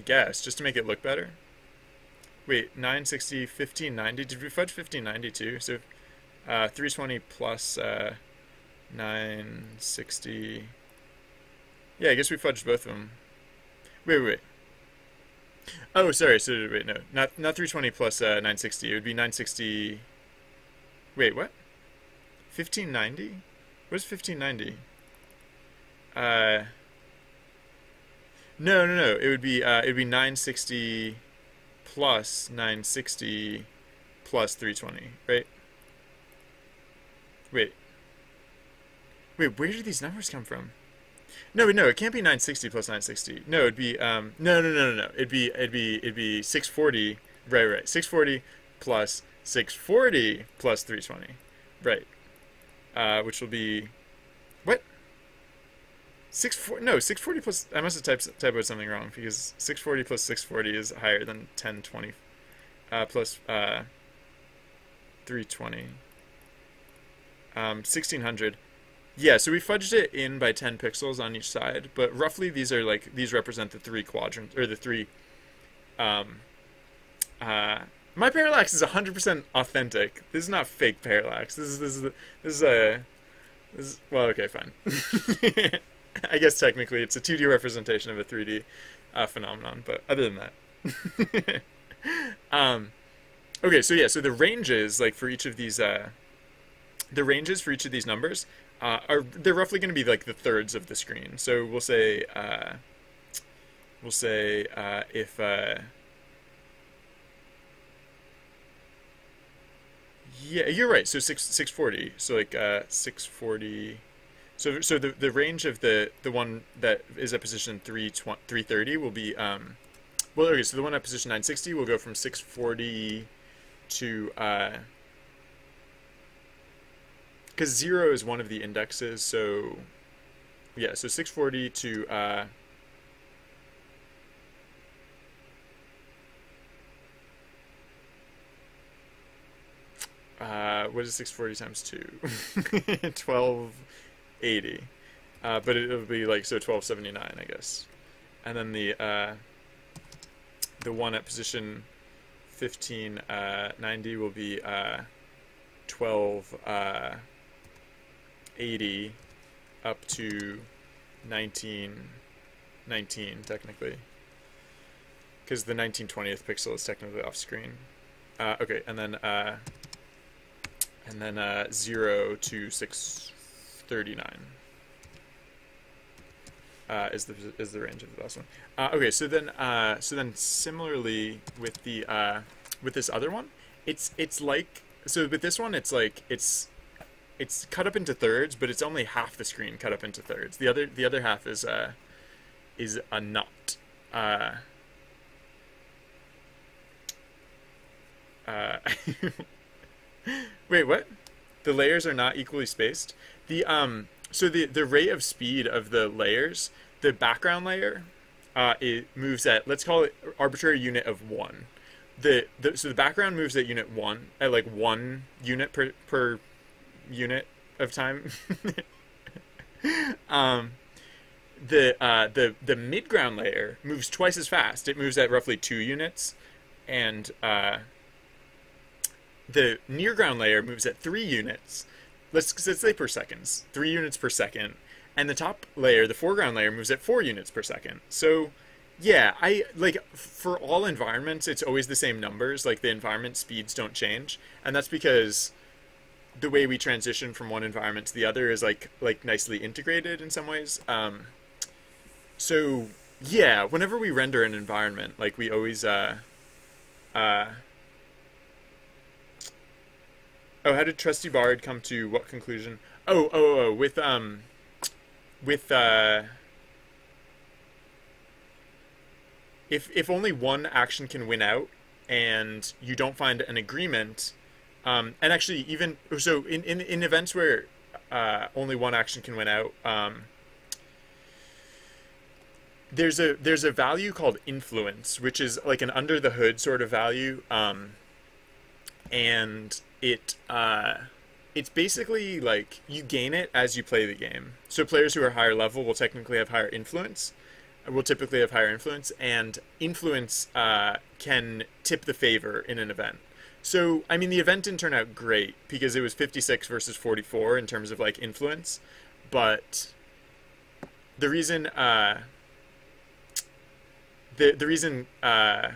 guess, just to make it look better. Wait, 960, 1590. Did we fudge 1590 too? So 320 plus 960. Yeah, I guess we fudged both of them. Wait. Oh, sorry. So wait, no, not 320 plus 960. It would be 960. Wait, what? 1590? What's 1590? No. It would be 960 plus 960 plus 320, right? Wait, where did these numbers come from? No, it can't be 960 plus 960. No, it'd be no. It'd be 640. Right. 640 plus 640 plus 320. Right. Which will be what? 640 plus. I must have typoed something wrong, because 640 plus 640 is higher than 1020 plus 320. 1600. Yeah, so we fudged it in by 10 pixels on each side, but roughly these represent the 3 quadrants, or the 3. My parallax is 100% authentic. This is not fake parallax. This is well, okay, fine. I guess technically it's a 2D representation of a 3D phenomenon, but other than that. Okay, so yeah, so the ranges, like for each of these, the ranges for each of these numbers they're roughly going to be like the thirds of the screen. So we'll say if yeah, you're right. So 640. So like 640. So the range of the one that is at position 330 will be well, okay, so the one at position 960 will go from 640 to because 0 is one of the indexes, so yeah, so 640 to what is 640 times 2? 1280. But it'll be like, so 1279, I guess. And then the one at position 1590 will be 1280 up to 1919 technically, because the 1920th pixel is technically off screen. Okay, and then 0 to 639 is the range of the last one. Okay, so then similarly with the with this other one, it's like, so with this one it's like it's cut up into thirds, but it's only half the screen cut up into thirds. The other half is a knot. Wait, what? The layers are not equally spaced. So the rate of speed of the layers, the background layer, it moves at, let's call it arbitrary unit of 1. so the background moves at unit 1 at like 1 unit per unit of time. um, the midground layer moves twice as fast. It moves at roughly 2 units, and the near ground layer moves at 3 units. Let's say per seconds, 3 units per second, and the top layer, the foreground layer, moves at 4 units per second. So, yeah, I like for all environments, it's always the same numbers. Like the environment speeds don't change, and that's because the way we transition from one environment to the other is like nicely integrated in some ways. So yeah, whenever we render an environment, like we always uh oh, how did Trusty Bard come to what conclusion? With with if only one action can win out and you don't find an agreement, and actually even so in events where only one action can win out, there's a value called influence, which is like an under the hood sort of value, and it's basically like you gain it as you play the game. So players who are higher level will technically have higher influence, will typically have higher influence, and influence can tip the favor in an event. So, I mean, the event didn't turn out great because it was 56 versus 44 in terms of like influence, but the reason the reason that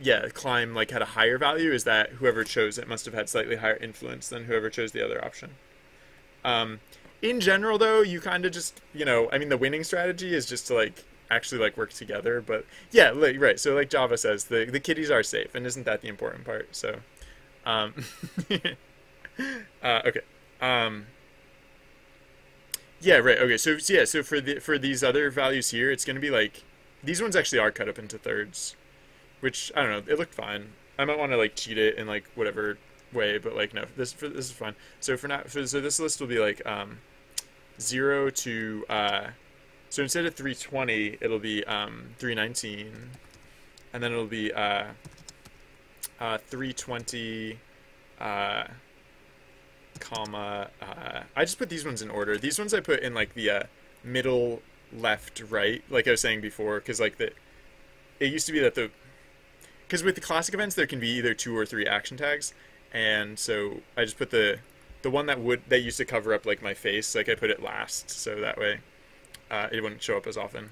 yeah, climb like had a higher value is that whoever chose it must have had slightly higher influence than whoever chose the other option. In general, though, you kind of just, I mean, the winning strategy is just to like actually like work together. But yeah, like, right. So like Java says, the kiddies are safe, and isn't that the important part? So, okay. Yeah, right. Okay. So yeah. So for these other values here, it's gonna be like these ones actually are cut up into thirds, which I don't know. It looked fine. I might want to like cheat it in like whatever way, but like no, this is fine. So for now, so this list will be like 0 to so instead of 320, it'll be 319, and then it'll be 320 comma I just put these ones in order. These ones I put in like the middle left right, like I was saying before, because like it used to be that because with the classic events there can be either 2 or 3 action tags, and so I just put the one that used to cover up like my face, like I put it last, so that way it wouldn't show up as often.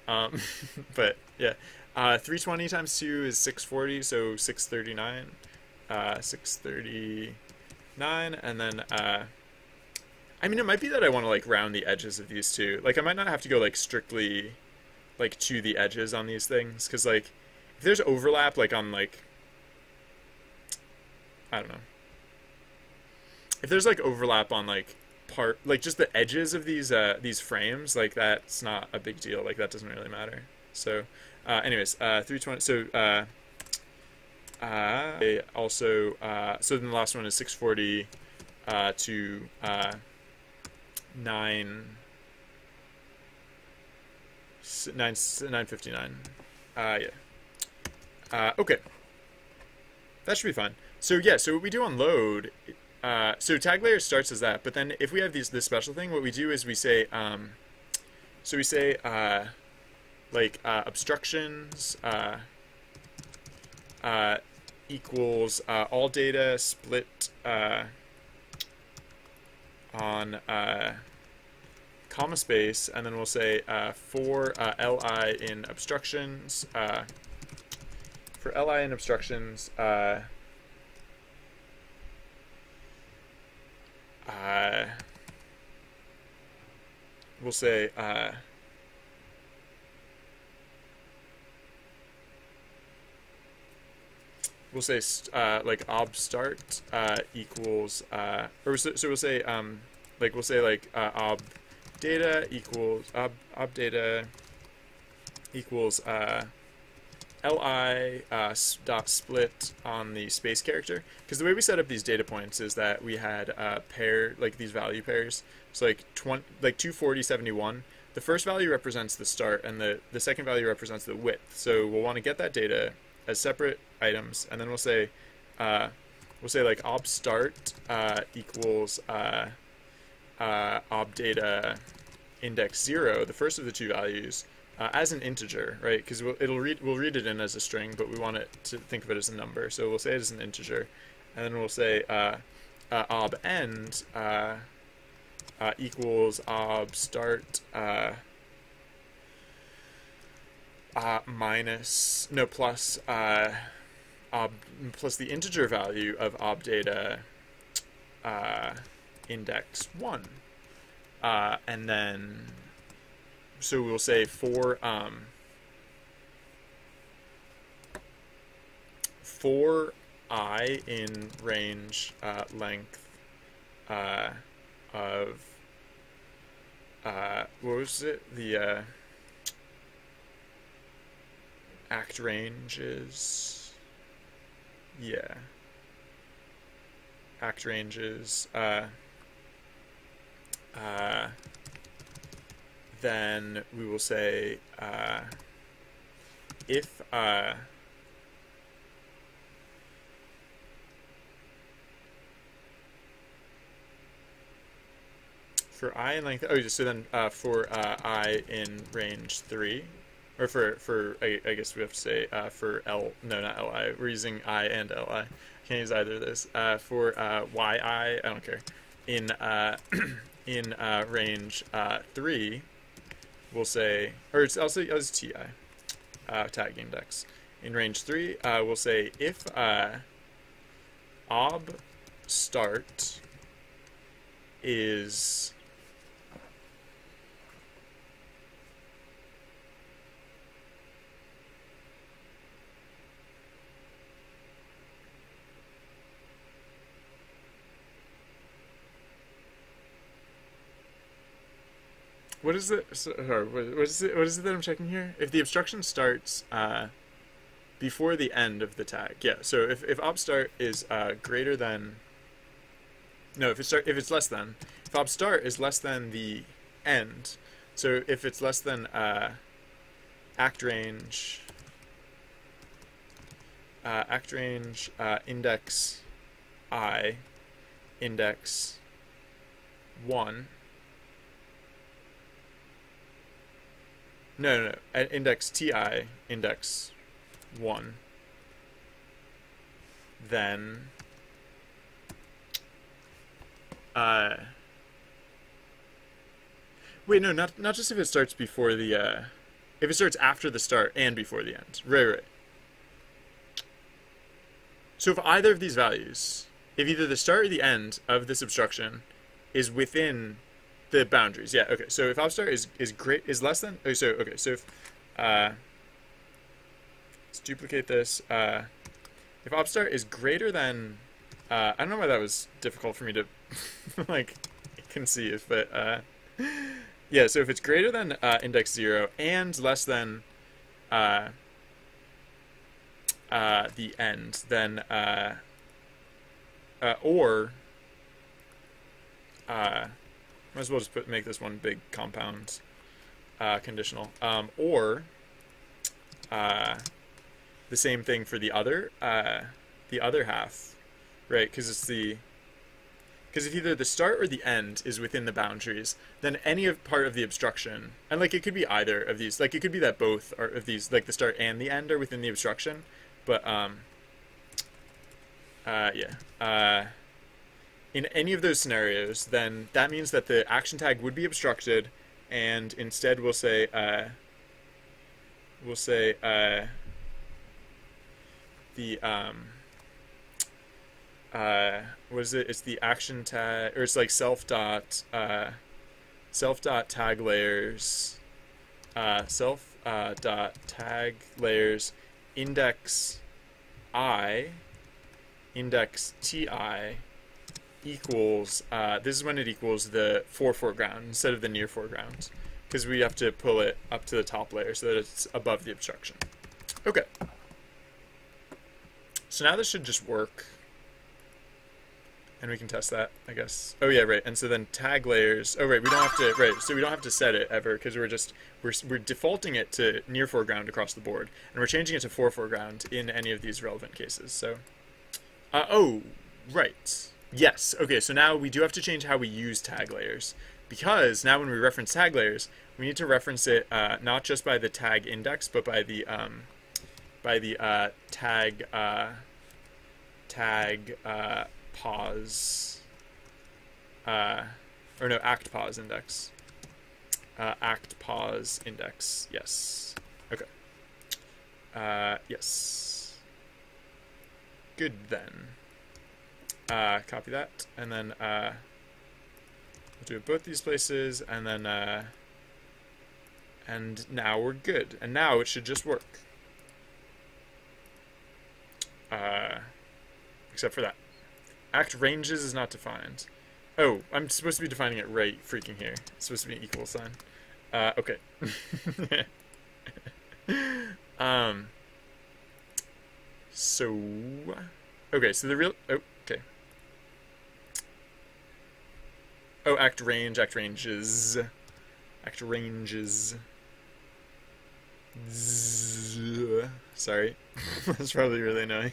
But yeah, 320 times 2 is 640, so 639, 639, and then I mean, it might be that I want to like round the edges of these two. Like I might not have to go like strictly like to the edges on these things, because like if there's overlap like on like, I don't know, if there's like overlap on like like just the edges of these frames, like that's not a big deal. Like that doesn't really matter. So anyways, 320. So also so then the last one is 640 to 959. Yeah. Okay. That should be fine. So yeah, so what we do on load, so tag layer starts as that, but then if we have this special thing, what we do is we say, so we say like obstructions equals all data split on comma space, and then we'll say for li in obstructions, we'll say like obstart equals or so we'll say like we'll say like ob data equals ob data equals li dot split on the space character, because the way we set up these data points is that we had pair like these value pairs. So like 240 71, the first value represents the start, and the second value represents the width. So we'll want to get that data as separate items, and then we'll say like ob start equals ob data index 0, the first of the two values, as an integer, right? Because we'll read it in as a string, but we want it to think of it as a number. So we'll say it as an integer, and then we'll say ob end equals ob start plus plus the integer value of ob data index 1, and then so we'll say for I in range length of what was it, the act ranges, yeah, act ranges, then we will say if for I in length, so then for I in range 3, or for I guess we have to say for L, no, not Li, we're using I and Li, can't use either of those. For Yi, I don't care, in in range 3, we'll say, or it's also as Ti, tag index. In range 3, we'll say if ob start is what is it? Sorry, what is it? What is it that I'm checking here? If the obstruction starts before the end of the tag, yeah. So if ob start is greater than, no, if it's less than, if ob start is less than the end, so if it's less than act range index I index 1. No, index Ti index 1, then wait, no, not just if it starts before the if it starts after the start and before the end. Right. So if either of these values, if either the start or the end of this obstruction is within the boundaries, yeah, okay. So if ob start is less than, so if let's duplicate this. If ob start is greater than, I don't know why that was difficult for me to like conceive, but yeah. So if it's greater than index 0 and less than the end, then or might as well just make this one big compound conditional, or the same thing for the other half, right? Because if either the start or the end is within the boundaries, then any part of the obstruction, and like it could be either of these, like it could be that both are of these, like the start and the end are within the obstruction, but in any of those scenarios, then that means that the action tag would be obstructed, and instead we'll say the what is it? It's the action tag, or it's like self dot tag layers dot tag layers index I index Ti equals, this is when it equals the foreground instead of the near foreground, because we have to pull it up to the top layer so that it's above the obstruction. Okay. So now this should just work. And we can test that, I guess. Oh yeah, right. And so then tag layers. Oh right, we don't have to. Right, so we don't have to set it ever because we're defaulting it to near foreground across the board, and we're changing it to foreground in any of these relevant cases. So, oh right, yes. Okay, so now we do have to change how we use tag layers because now when we reference tag layers, we need to reference it not just by the tag index, but by the tag pause, or no, act pause index. Act pause index, yes. Okay. Yes. Good then. Copy that, and then we'll do it both these places, and then and now we're good. And now it should just work. Except for that. Act ranges is not defined. Oh, I'm supposed to be defining it right freaking here. It's supposed to be an equal sign. Okay. So... Okay, so the real... Oh, okay. Oh, act range, act ranges. Act ranges. Sorry. That's probably really annoying.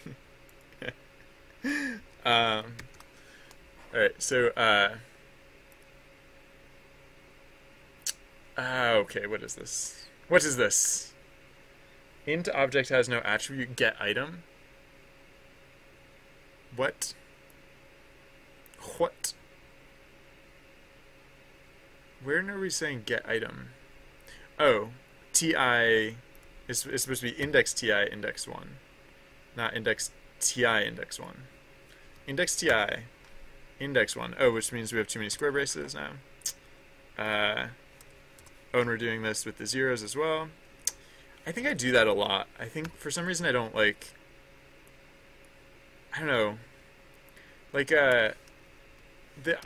Alright, so, okay, what is this? What is this? Int object has no attribute get item? What? What? Where are we saying get item? Oh, TI is supposed to be index TI index 1, not index TI index 1. Index TI index 1. Oh, which means we have too many square braces now. Oh, and we're doing this with the zeros as well. I think I do that a lot. I think for some reason I don't like... I don't know. Like, the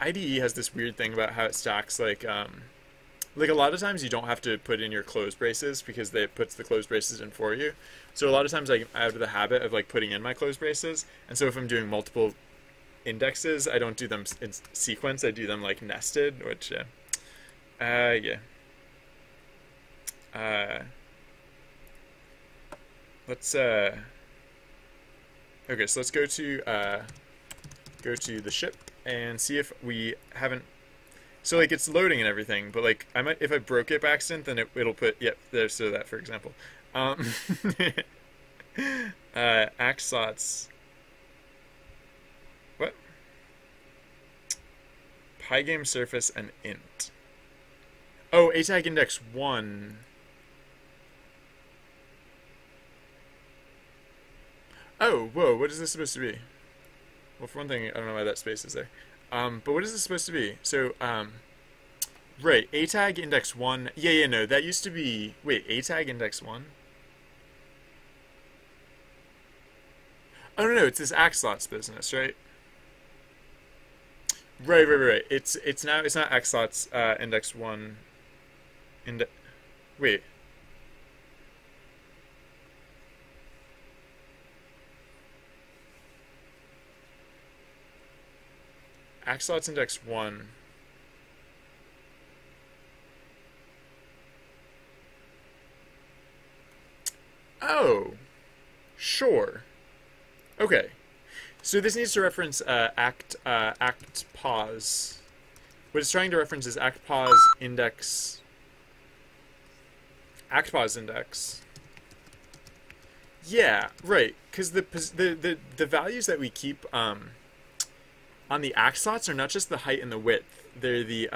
IDE has this weird thing about how it stacks, like a lot of times you don't have to put in your closed braces because it puts the closed braces in for you. So a lot of times I'm out of the habit of like putting in my closed braces. And so if I'm doing multiple indexes, I don't do them in sequence. I do them like nested, which, yeah. Let's, okay, so let's go to the ship and see if we haven't... So, like, it's loading and everything, but, like, I might, if I broke it by accident, then it'll put, yep, there's so that, for example. Act slots. What? Pygame surface and int. Oh, atag index 1. Oh, whoa, what is this supposed to be? Well, for one thing, I don't know why that space is there. But what is this supposed to be? So, right, atag index 1. Yeah, no, that used to be... Wait, atag index 1? Oh, no, it's this axlots business, right? Right. It's not axlots index 1. Wait. Axlots index 1. Oh, sure. Okay. So this needs to reference act pause. What it's trying to reference is act pause index. Act pause index. Yeah, right. Because the values that we keep on the axlots are not just the height and the width. They're the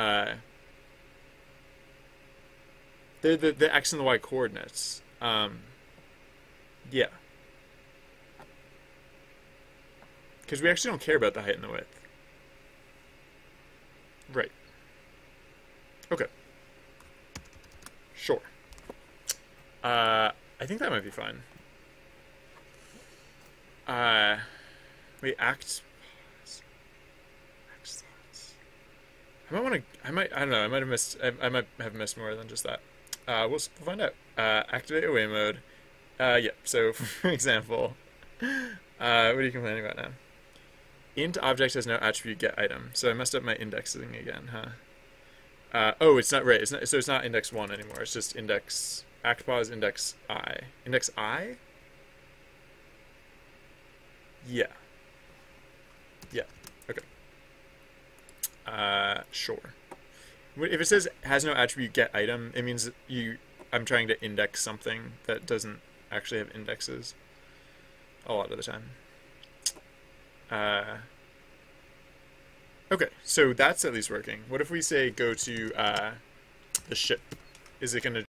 x and the y coordinates. Yeah. Because we actually don't care about the height and the width. Right. Okay. Sure. I think that might be fine. Wait, act slots. I don't know, I might have missed more than just that. We'll find out. Activate away mode. Yeah, so for example, what are you complaining about now? int object has no attribute get item. So I messed up my indexing again, huh? Oh, it's not right. It's not. So it's not index 1 anymore. It's just index act pause index I. Index I? Yeah. Yeah. Okay. Sure. If it says has no attribute get item, it means that I'm trying to index something that doesn't actually have indexes a lot of the time. Okay, so that's at least working. What if we say go to the ship? Is it going to